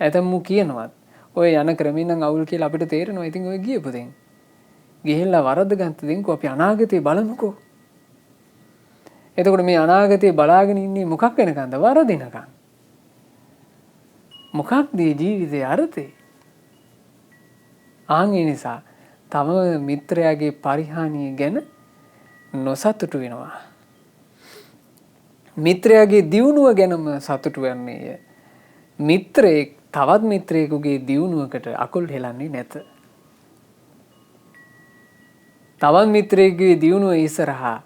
ඇතම්මු කියනවත් ඔය යන ක්‍රමෙන් නම් අවුල් කියලා අපිට තේරෙනවා. ඉතින් ඔය ගියපු දෙන් ගිහිල්ලා වරද්ද ගත්ත දෙන්කෝ අපි අනාගතේ බලමුකෝ. එතකොට මේ අනාගතේ බලාගෙන ඉන්නේ මොකක් වෙනකන්ද? වරදිනකන්. මොකක්ද ජීවිතයේ අර්ථය? ඒ නිසා තම මිත්‍රයාගේ පරිහානිය ගැන නොසතුටු වෙනවා. මිත්‍රයාගේ දියුණුව ගැනම සතුටු වෙන්නේය. මිත්‍රයෙක් තවත් මිත්‍රයෙකුගේ දියුණුවකට අකුල් හෙලන්නේ නැත. තවත් මිත්‍රයෙකුගේ දියුණුව ඉස්සරහා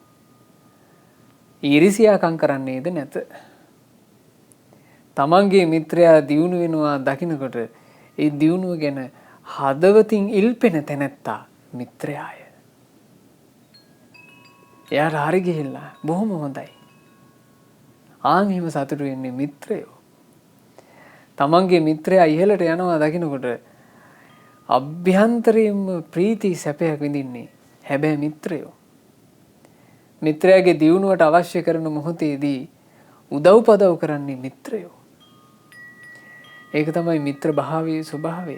ඊර්ෂ්‍යාකම් කරන්නේද නැත. තමන්ගේ මිත්‍රයා දියුණු වෙනවා දකින්නකොට ඒ දියුණුව ගැන හදවතින් ඉල්පෙන තැනැත්තා මිත්‍රයාය. එයාට හරි ගිහිල්ලා බොහොම හොඳයි. එහෙම සතුටු වෙන්නේ මිත්‍රයෝ. තමන්ගේ මිත්‍රයා ඉහළට යනවා දකින්නකොට අභ්‍යන්තරයෙන්ම ප්‍රීති සැපයක් විඳින්නේ හැබැයි මිත්‍රයෝ. මිත්‍රයාගේ දියුණුවට අවශ්‍ය කරන මොහොතේදී උදව්පදව් කරන්නේ මිත්‍රයෝ. ඒක තමයි මිත්‍ර භාවයේ ස්වභාවය.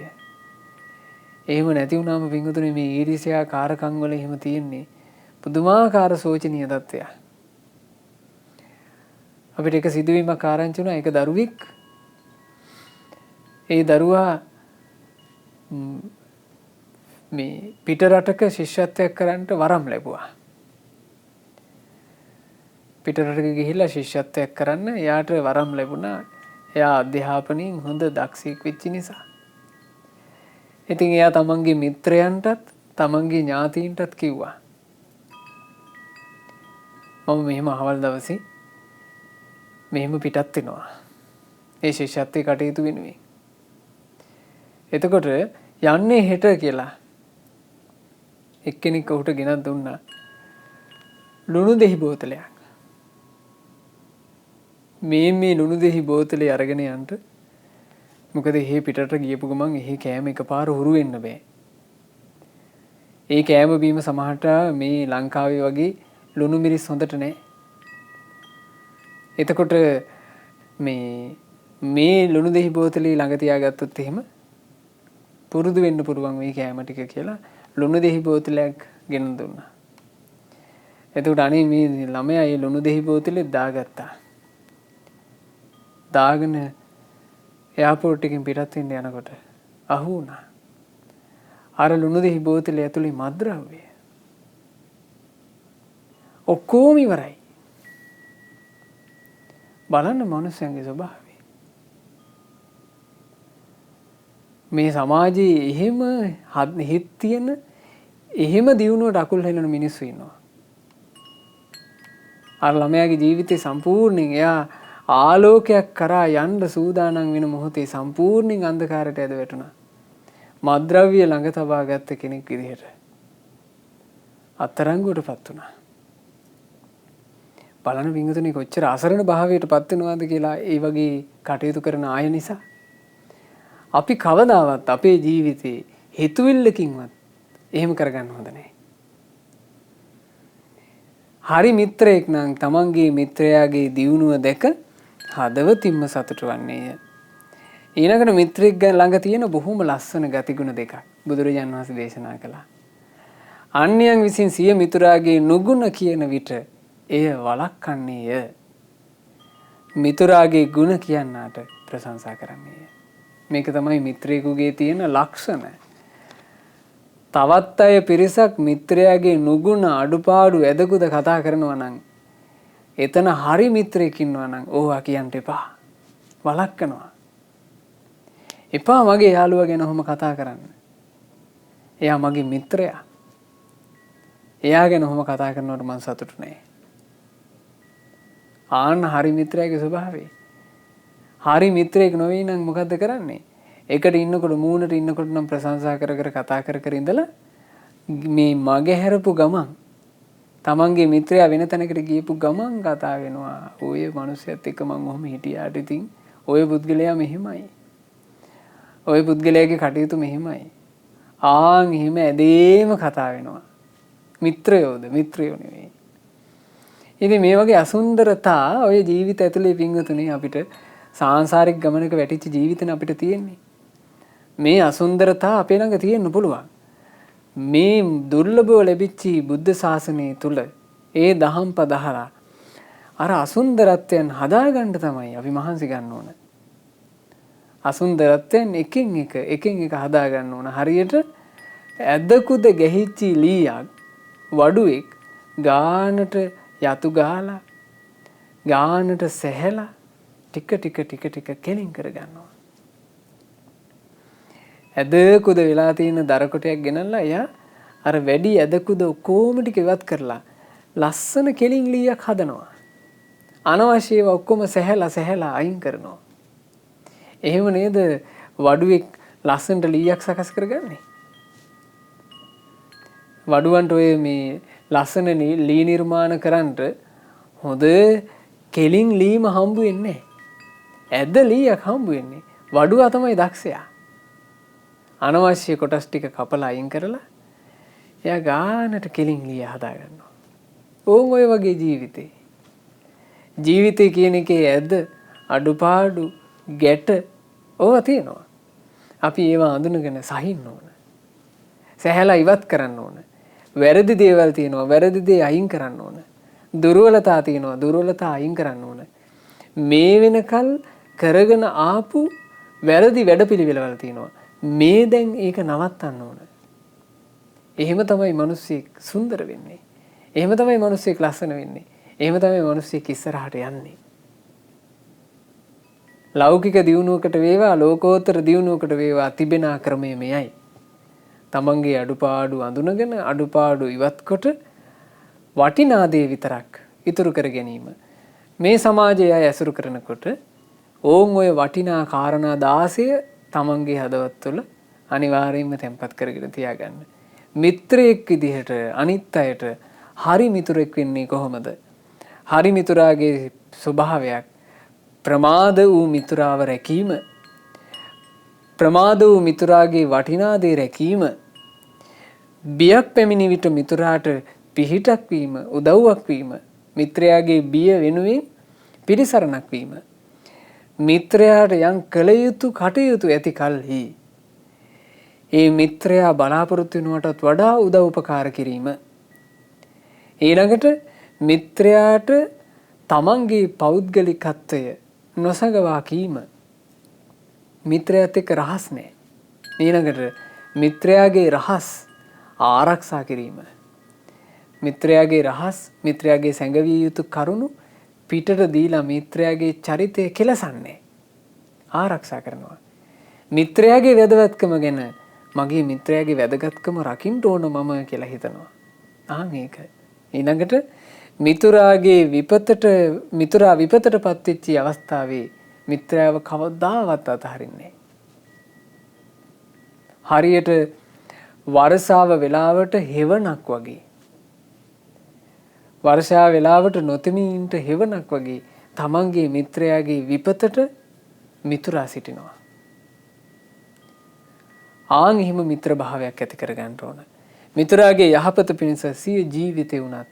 එහෙම නැති වුණාම පින්වතුනි මේ ඊර්ෂ්‍යා කාරකම් වල එහෙම තියෙන්නේ පුදුමාකාර සෝචනීය තත්ත්වයක්. අපිට එක සිදුවීමක් ආරංචි වුණා. ඒක දරුවෙක්. ඒ දරුවා මේ පිට රටක ශිෂ්‍යත්වයක් කරන්නට වරම් ලැබුවා. පිට රටක ගිහිල්ලා ශිෂ්‍යත්වයක් කරන්න එයාට වරම් ලැබුණා. එයා අධ්‍යාපනයෙන් හොඳ දක්ෂයෙක් වෙච්ච නිසා. ඉතින් එයා තමන්ගේ මිත්‍රයන්ටත් තමන්ගේ ඥාතීන්ටත් කිව්වා මම මෙහෙම අහවල් දවසේ මෙහෙම පිටත් වෙනවා. ඒ ශිෂ්‍යත්වයේ කටයුතු වෙනුවෙන්. එතකොට යන්නේ හෙට කියලා එක්කෙනෙක් ඔහුට ගෙනත් දුන්නා ලුණු දෙහි බෝතලයක්. මේ ලුණු දෙහි බෝතලේ අරගෙන යන්න. මොකද එහෙ පිටට ගියපු ගමන් එහෙ කෑම එකපාර හුරු වෙන්න බෑ. ඒ කෑම බීම සමහරට මේ ලංකාවේ වගේ ලුණු මිරිස් හොඳට නැහැ. එතකොට මේ ලුණු දෙහි බෝතලේ ළඟ තියාගත්තොත් එහෙම පුරුදු වෙන්න පුළුවන් මේ කෑම ටික කියලා ලුණු දෙහි බෝතලයක් ගෙන දුන්නා. එතකොට අනේ මේ ළමයා මේ ලුණු දෙහි බෝතලේ දාගත්තා. දාගෙන එයාපෝට් එකෙන් පිටත් වෙන්න යනකොට අහු වුණා. අර ලුණු දෙහි බෝතලේ ඇතුලේ මත්ද්‍රව්‍ය ඔක්කොම ඉවරයි. බලන්න මනුස්සයන්ගේ ස්වභාවය. මේ සමාජයේ එහෙම හිත් තියෙන එහෙම දියුණුවට අකුල් හෙලන මිනිස්සු ඉන්නවා. අර ළමයාගේ ජීවිතේ සම්පූර්ණයෙන් එයා ආලෝකයක් කරා යන්න සූදානම් වෙන මොහොතේ සම්පූර්ණයෙන් අන්ධකාරයට ඇද වැටුණා. මත්ද්‍රව්‍ය ළඟ තබා ගත්ත කෙනෙක් විදිහට අත්අඩංගුවටපත් වුණා. බලන වින්දුනේ කොච්චර අසරණ භාවයටපත් වෙනවද කියලා ඒ වගේ කටයුතු කරන අය නිසා. අපි කවදාවත් අපේ ජීවිතේ හිතුවිල්ලකින්වත් එහෙම කරගන්න හොඳ නැහැ. හරි මිත්‍රයෙක් නම් තමන්ගේ මිත්‍රයාගේ දියුණුව දැක හදවතින්ම සතුටු වන්නේය. ඊළඟට මිත්‍රෙක් ළඟ තියෙන බොහොම ලස්සන ගතිගුණ දෙකක් බුදුරජාණන් වහන්සේ දේශනා කළා. අන්‍යයන් විසින් සිය මිතුරාගේ නුගුණ කියන විට එය වළක්වන්නේය. මිතුරාගේ ගුණ කියන්නාට ප්‍රශංසා කරන්නේය. මේක තමයි මිත්‍රයෙකුගේ තියෙන ලක්ෂණ. තවත් අය පිරිසක් මිත්‍රයාගේ නුගුණ අඩුපාඩු ඇදකුද කතා කරනවා නම් එතන හරි මිත්‍රයෙක් ඉන්නවා නම් ඕවා කියන්න එපා. වළක්වනවා. එපා මගේ යාළුවා ගැන ඔහොම කතා කරන්න. එයා මගේ මිත්‍රයා. එයා ගැන ඔහොම කතා කරනවට මම සතුටු නෑ. ආන්න හරි මිත්‍රයාගේ ස්වභාවය. හරි මිත්‍රයෙක් නොවේ නම් මොකද්ද කරන්නේ? එකට ඉන්නකොට මූණට ඉන්නකොට නම් ප්‍රශංසා කර කර කතා කර කර ඉඳලා මේ මගේ හැරපු ගමන් තමන්ගේ මිත්‍රයා වෙන තැනකට ගියපු ගමන් කතා වෙනවා. ඔය මිනිස්සුත් එක්ක මං ඔහොම හිටියාට ඉතින් ඔය පුද්ගලයා මෙහෙමයි. ඔය පුද්ගලයාගේ කටයුතු මෙහෙමයි. ආන් එහෙම ඇදේම කතා වෙනවා. මිත්‍රයෝද මිත්‍රයෝ නෙවෙයි. ඉතින් මේ වගේ අසුන්දරතා ඔය ජීවිත ඇතුලේ පින්වතුනි අපිට සාංශාරික ගමනක වැටිච්ච ජීවිතන අපිට තියෙන්නේ. මේ අසුන්දරතා අපේ ළඟ තියෙන්න පුළුවන්. මේ දුර්ලභව ලැබිච්ච බුද්ධ ශාසනය තුල ඒ දහම් පදහලා අර අසුන්දරත්වයන් හදාගන්න තමයි අපි මහන්සි ගන්න ඕන. අසුන්දරත්වයන් එකින් එක හදා ගන්න ඕන. හරියට ඇදකුද ගැහිච්ච ලීයක් වඩුවෙක් ගානට යතු ගහලා ගානට සැහැලා ටික කෙලින් කර ගන්නවා. ඇදකුද වෙලා තියෙන දරකොටයක් ගෙනල්ලා එයා අර වැඩි ඇදකුද ඔක්කොම ටික ඉවත් කරලා ලස්සන කෙලින් ලීයක් හදනවා. අනවශ්‍ය ඒවා ඔක්කොම සැහැලා අයින් කරනවා. එහෙම නේද වඩුවෙක් ලස්සනට ලීයක් සකස් කරගන්නේ? වඩුවන්ට ඔය මේ ලස්සන ලී නිර්මාණ කරන්නට හොඳ කෙලින් ලීම හම්බ වෙන්නේ නැහැ. ඇද ලීයක් හම්බ වෙන්නේ. වඩුවා තමයි දක්ෂයා. අනවශ්‍ය කොටස් ටික කපලා අයින් කරලා එයා ගානට කෙලින් ලීය හදා ගන්නවා. ඕන් ඔය වගේ ජීවිතේ. ජීවිතේ කියන එකේ ඇද අඩුපාඩු ගැට ඕවා තියෙනවා. අපි ඒවා අඳුනගෙන සහින්න ඕන. සැහැලා ඉවත් කරන්න ඕන. වැරදි දේවල් තියෙනවා. වැරදි දේ අයින් කරන්න ඕන. දුර්වලතා තියෙනවා. දුර්වලතා අයින් කරන්න ඕන. මේ වෙනකල් කරගෙන ආපු වැරදි වැඩපිළිවෙළවල් තියෙනවා. මේ දැන් ඒක නවත්තන්න ඕන. එහෙම තමයි මිනිස්සෙක් සුන්දර වෙන්නේ. එහෙම තමයි මිනිස්සෙක් ලස්සන වෙන්නේ. එහෙම තමයි මිනිස්සෙක් ඉස්සරහට යන්නේ. ලෞකික දියුණුවකට වේවා ලෝකෝත්තර දියුණුවකට වේවා තිබෙන ක්‍රමය මෙයයි. තමන්ගේ අඩුපාඩු අඳුනගෙන අඩුපාඩු ඉවත් කොට වටිනා දේ විතරක් ඉතුරු කර ගැනීම. මේ සමාජය ඇසුරු කරනකොට ඕන් ඔය වටිනා කාරණා 16 තමන්ගේ හදවත් තුළ අනිවාර්යයෙන්ම තැන්පත් කරගෙන තියාගන්න. මිත්‍රයෙක් විදිහට අනිත් අයට හරි මිතුරෙක් වෙන්නේ කොහොමද? හරි මිතුරාගේ ස්වභාවයක් ප්‍රමාද වූ මිතුරාව රැකීම, ප්‍රමාද වූ මිතුරාගේ වටිනා දේ රැකීම, බියක් පැමිණි විට මිතුරාට පිහිටක් වීම, උදව්වක් වීම, මිත්‍රයාගේ බිය වෙනුවෙන් පිළිසරණක් වීම, මිත්‍රයාට යම් කළ යුතු කටයුතු ඇති කල්හි ඒ මිත්‍රයා බලාපොරොත්තු වෙනවටත් වඩා උදව් උපකාර කිරීම, ඊළඟට මිත්‍රයාට තමන්ගේ පෞද්ගලිකත්වය නොසඟවා කීම, මිත්‍රයාත් එක්ක රහස් නැහැ. ඊළඟට මිත්‍රයාගේ රහස් ආරක්ෂා කිරීම, මිත්‍රයාගේ රහස් මිත්‍රයාගේ සැඟවිය යුතු කරුණු පිටට දීලා මිත්‍රයාගේ චරිතය කෙලසන්නේ ආරක්ෂා කරනවා. මිත්‍රයාගේ වැදගත්කම ගැන මගේ මිත්‍රයාගේ වැදගත්කම රකින්න ඕන මම කියලා හිතනවා. ඒක. ඊළඟට මිතුරා විපතටපත් වෙච්ච අවස්ථාවේ මිත්‍රාව කවදාවත් අතහරින්නේ හරියට වර්ෂාව වෙලාවට හෙවණක් වගේ. වර්ෂාව වෙලාවට නොතෙමීන්ට හෙවණක් වගේ තමන්ගේ මිත්‍රයාගේ විපතට මිතුරා සිටිනවා. ආන් එහෙම මිත්‍ර භාවයක් ඇති කර ගන්න ඕන. මිතුරාගේ යහපත පිණිස සිය ජීවිතේ උනත්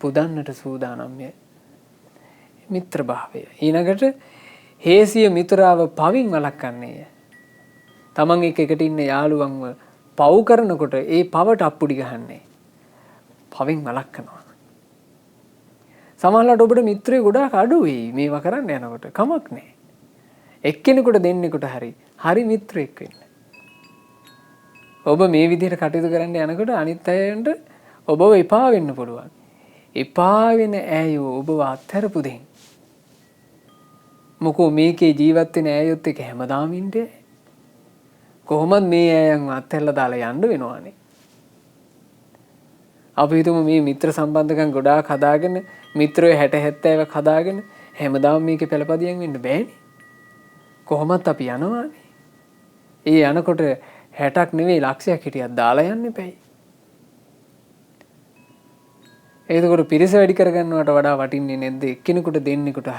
පුදන්නට සූදානම්ය මිත්‍ර භාවය. ඊළඟට හේසිය මිතුරාව පවින් වළක්වන්නේය. තමන් එක්ක එකට ඉන්න යාළුවන්ව පව් කරනකොට ඒ පවට අප්පුඩි ගහන්නේ. පවින් වළක්වනවා. සමහරවිට ඔබට මිත්‍රයෝ ගොඩාක් අඩු වෙයි මේවා කරන්න යනකොට. කමක් නැහැ. එක්කෙනෙකුට දෙන්නෙකුට හරි මිත්‍රයෙක් වෙන්න. ඔබ මේ විදිහට කටයුතු කරන්න යනකොට අනිත් අයන්ට ඔබව එපා වෙන්න පුළුවන්. එපා වෙන ඈයෝ ඔබව අත්හැරපු දෙයින්. මොකෝ මේකේ ජීවත් වෙන ඈයොත් එක්ක හැමදාම ඉන්නේ. කොහොමද මේ ඈයන් අත්හැරලා දාලා යන්න වෙනවනේ. අපි හිතමු මේ මිත්‍ර සම්බන්ධකම් ගොඩාක් හදාගෙන මිත්‍රයෝ 60 70ක් හදාගෙන හැමදාම මේකේ පළපදියම් වෙන්න බෑනේ. කොහොමත් අපි යනවානේ. ඒ යනකොට 60ක් නෙවෙයි ලක්ෂයක් හිටියක් දාලා යන්න එපැයි. එතකොට පිරිස වැඩි කරගන්නවට වඩා වටින්නේ නැද්ද එක්කෙනෙකුට දෙන්නෙකුට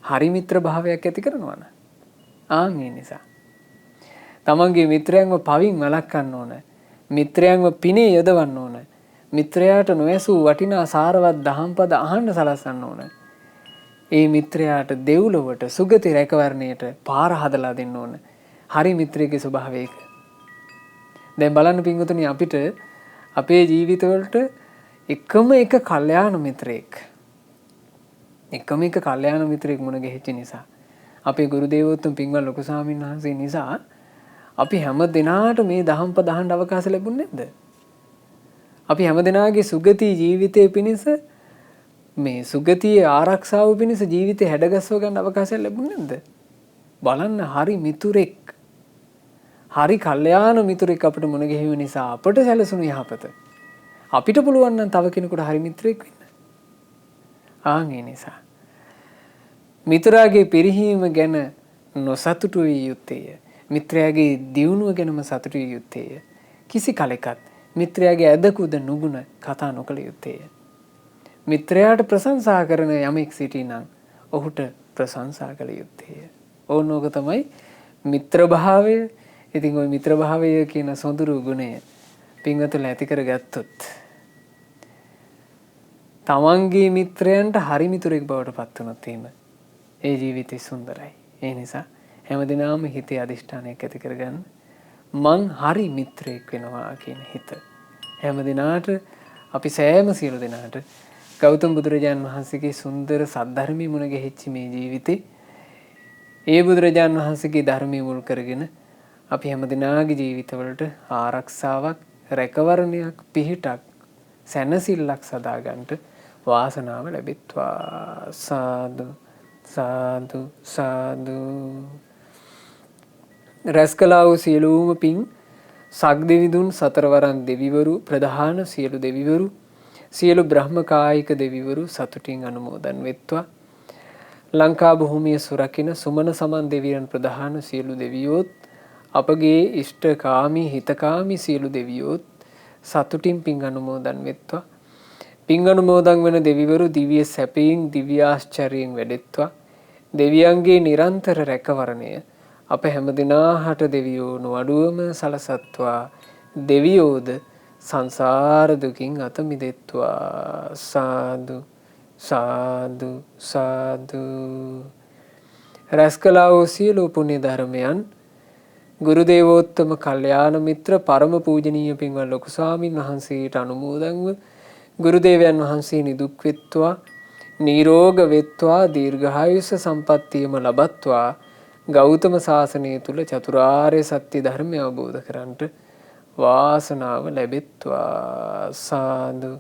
හරි මිත්‍ර භාවයක් ඇති කරනවා නම්. ඒ නිසා තමන්ගේ මිත්‍රයන්ව පවින් වළක්වන්න ඕන. මිත්‍රයන්ව පිනේ යොදවන්න ඕන. මිත්‍රයාට නොඇසූ වටිනා සාරවත් දහම්පද අහන්න සලස්වන්න ඕන. ඒ මිත්‍රයාට දෙව්ලොවට සුගති රැකවරණයට පාර හදලා දෙන්න ඕන. හරි මිත්‍රයෙකුගේ ස්වභාවය ඒක. දැන් බලන්න පින්වතුනි අපිට අපේ ජීවිතවලට එකම එක කල්යාණ මිත්‍රයෙක් මුණ ගැහිච්ච නිසා අපේ ගුරු දේවෝත්තම පින්වත් ලොකු ස්වාමීන් වහන්සේ නිසා අපි හැම දිනාට මේ දහම්පද අහන්න අවකාශ ලැබුණේ නැද්ද? අපි හැම දිනාගේ සුගති ජීවිතයේ පිණිස මේ සුගතියේ ආරක්ෂාව පිණිස ජීවිතේ හැඩගස්ව ගන්න අවකාශයක් ලැබුණේ නැද්ද? බලන්න හරි මිතුරෙක් හරි කල්යාණ මිතුරෙක් අපිට මුණ ගැහිව නිසා අපට සැලසුණු යහපත අපිට පුළුවන් නම් තව කෙනෙකුට හරි මිත්‍රෙක් වෙන්න. ඒ නිසා මිත්‍රාගේ පිරිහීම ගැන නොසතුටු විය යුත්තේය. මිත්‍රයාගේ දියුණුව ගැනම සතුටු විය යුත්තේය. කිසි කලෙකත් මිත්‍රයාගේ ඇදකුද නුගුණ කතා නොකළ යුත්තේය. මිත්‍රයාට ප්‍රශංසා කරන යමෙක් සිටිනම් ඔහුට ප්‍රශංසා කළ යුත්තේය. ඕනෝක තමයි මිත්‍ර භාවය. ඉතින් ওই මිත්‍ර භාවය කියන සොඳුරු ගුණය පින්වතුන්ලා ඇති කරගත්තොත් තමන්ගේ මිත්‍රයන්ට හරි මිතුරෙක් බවට පත් වුණොත් ඒ ජීවිතය සුන්දරයි. ඒ නිසා හැමදිනම හිතේ අදිෂ්ඨානයක් ඇති කරගන්න. මං හරි මිත්‍රයෙක් වෙනවා කියන හිත. හැමදිනාට අපි සෑම සියලු දෙනාට ගෞතම බුදුරජාන් වහන්සේගේ සුන්දර සද්ධර්මයේ මුණ ගැහිච්ච මේ ජීවිතේ ඒ බුදුරජාන් වහන්සේගේ ධර්මයේ මුල් කරගෙන අපි හැමදිනාගේ ජීවිතවලට ආරක්ෂාවක්, රැකවරණයක්, පිහිටක්, සැනසෙල්ලක් සදා ගන්නට වාසනාව ලැබෙත්වා. සාදු සාදු සාදු. රැස්කලා වූ සියලුම පින් සක්දෙවිඳුන් සතරවරන් දෙවිවරු ප්‍රධාන සියලු දෙවිවරු සියලු බ්‍රහ්මකායික දෙවිවරු සතුටින් අනුමෝදන් වෙත්වා. ලංකා භූමිය සුරකින සුමන සමන් දෙවියන් ප්‍රධාන සියලු දෙවියෝත් අපගේ ඉෂ්ඨකාමී හිතකාමී සියලු දෙවියෝත් සතුටින් පින් අනුමෝදන් වෙත්වා. පින් අනුමෝදන් වන දෙවිවරු දිව්‍ය සැපයෙන් දිව්‍ය ආශ්චර්යයෙන් වැඩෙත්වා. දෙවියන්ගේ නිරන්තර රැකවරණය අප හැමදිනාහට දෙවියෝ නොඅඩුවම සලසත්වා. දෙවියෝද සංසාර දුකින් අත මිදෙත්වා. සාදු සාදු සාදු. රැස්කලා වූ සියලු පුණ්‍ය ධර්මයන් ගුරු දේවෝත්තම කල්යාණ මිත්‍ර පරම පූජනීය පින්වත් ලොකු ස්වාමීන් වහන්සේට අනුමෝදන්ව ගුරු දේවයන් වහන්සේ නිදුක් වෙත්වා, නිරෝග වෙත්වා, දීර්ඝායුෂ සම්පන්නියම ලබත්වා. ගෞතම සාසනය තුල චතුරාර්ය සත්‍ය ධර්මය අවබෝධ කරගන්නට වාසනාව ලැබෙත්වා. සාදු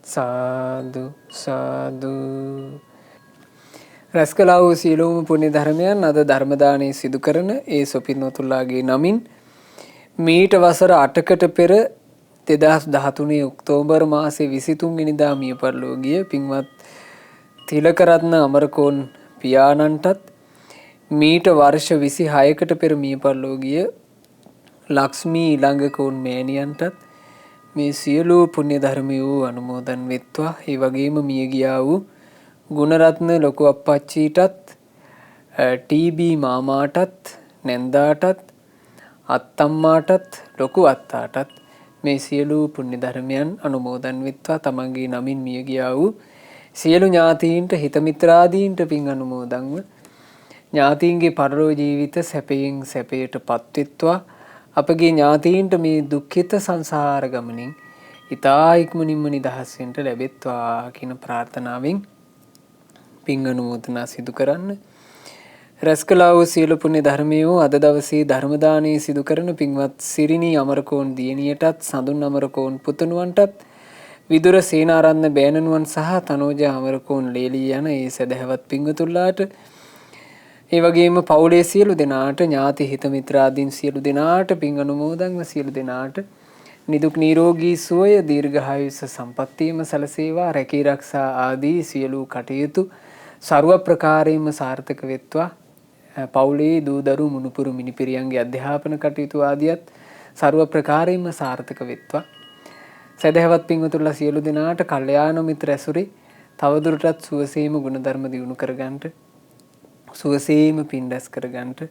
සාදු සාදු. රැස්කලා වූ සියලුම පුණ්‍ය ධර්මයන් අද ධර්ම දානයේ සිදු කරන ඒ සොපින්නතුලාගේ නමින් මීට වසර 8කට පෙර 2013 ඔක්තෝබර් මාසයේ 23 වෙනිදා මිය පරලෝ ගිය පින්වත් තිලකරත්න අමරකෝන් පියාණන්ටත් මීට වර්ෂ 26කට පෙර මිය පරලෝ ගිය ලක්ෂ්මී ඊළඟකෝන් මෑණියන්ටත් මේ සියලු පුණ්‍ය ධර්මයෝ අනුමෝදන් වෙත්වා. ඒ වගේම මිය ගියා වූ ගුණරත්න ලොකු අප්පච්චිටත් ටීබී මාමාටත් නැන්දාටත් අත්තම්මාටත් ලොකු අත්තාටත් මේ සියලු පුණ්‍ය ධර්මයන් අනුමෝදන් වෙත්වා. තමන්ගේ නමින් මිය ගියා වූ සියලු ඥාතීන්ට හිත මිත්‍රාදීන්ට පින් අනුමෝදන්ව ඥාතීන්ගේ පරලෝ ජීවිත සැපයෙන් සැපයට පත්වෙත්වා. අපගේ ඥාතීන්ට මේ දුක්ඛිත සංසාර ගමනින් ඉතා ඉක්මනින්ම නිදහස් වෙන්න ලැබෙත්වා කියන ප්‍රාර්ථනාවෙන් පින් අනුමෝදනා සිදු කරන්න. රැස් කළා වූ සියලු පුණ්‍ය ධර්මයෝ අද දවසේ ධර්ම දානයේ සිදු කරන පින්වත් සිරිනි අමරකෝන් දියණියටත් සඳුන් අමරකෝන් පුතුණුවන්ටත් විදුර සේනාරත්න බෑණනුවන් සහ තනෝජා අමරකෝන් ලේලී යන ඒ සදහැවත් පින්වතුන්ලාට ඒ වගේම පවුලේ සියලු දෙනාට ඥාති හිත මිත්‍රාදීන් සියලු දෙනාට පින් අනුමෝදන්ව සියලු දෙනාට නිදුක් නිරෝගී සුවය දීර්ඝායුෂ සම්පන්නියම සැලසේවා රැකී ආරක්ෂා ආදී සියලු කටයුතු ਸਰව ප්‍රකාරයෙන්ම සාර්ථක වෙත්වා පවුලේ දූදරු මුණුපුරු මිනිපිරියන්ගේ අධ්‍යාපන කටයුතු ආදියත් ਸਰව ප්‍රකාරයෙන්ම සාර්ථක වෙත්වා සදහවත් පින්වතුන්ලා සියලු දෙනාට කල්යාණ මිත්‍ර ඇසුරේ තවදුරටත් සුවසේම ගුණධර්ම දියුණු කරගන්නට සුවසේම පින් රැස් කරගන්නට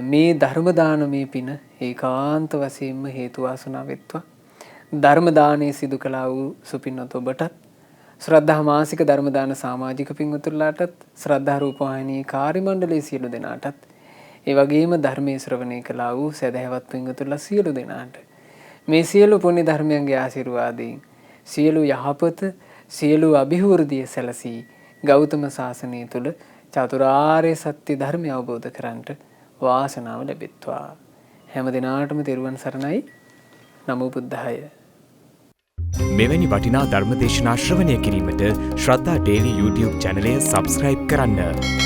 මේ ධර්ම දානමේ පින ඒකාන්ත වශයෙන්ම හේතු වාසනා වෙත්වා ධර්ම දානයේ සිදු කළා වූ සුපින්වත් ඔබටත් ශ්‍රද්ධා මාසික ධර්ම දාන සමාජික පින්වතුන්ලාටත් ශ්‍රද්ධා රූපවාහිනී කාර්ය මණ්ඩලයේ සියලු දෙනාටත් ඒ වගේම ධර්මයේ ශ්‍රවණය කළා වූ සදහවත් පින්වතුන්ලා සියලු දෙනාට මේ සියලු පුණ්‍ය ධර්මයන්ගේ ආශිර්වාදයෙන් සියලු යහපත සියලු අභිවෘද්ධිය සැලසී ගෞතම සාසනය තුල චතුරාර්ය සත්‍ය ධර්මය අවබෝධ කරගන්නට වාසනාව ලැබෙත්වා හැම දිනාටම තෙරුවන් සරණයි නමෝ බුද්ධාය මෙවැනි වටිනා ධර්ම දේශනා ශ්‍රවණය කිරීමට ශ්‍රද්ධා ඩේලි YouTube චැනලය සබස්ක්‍රයිබ් කරන්න.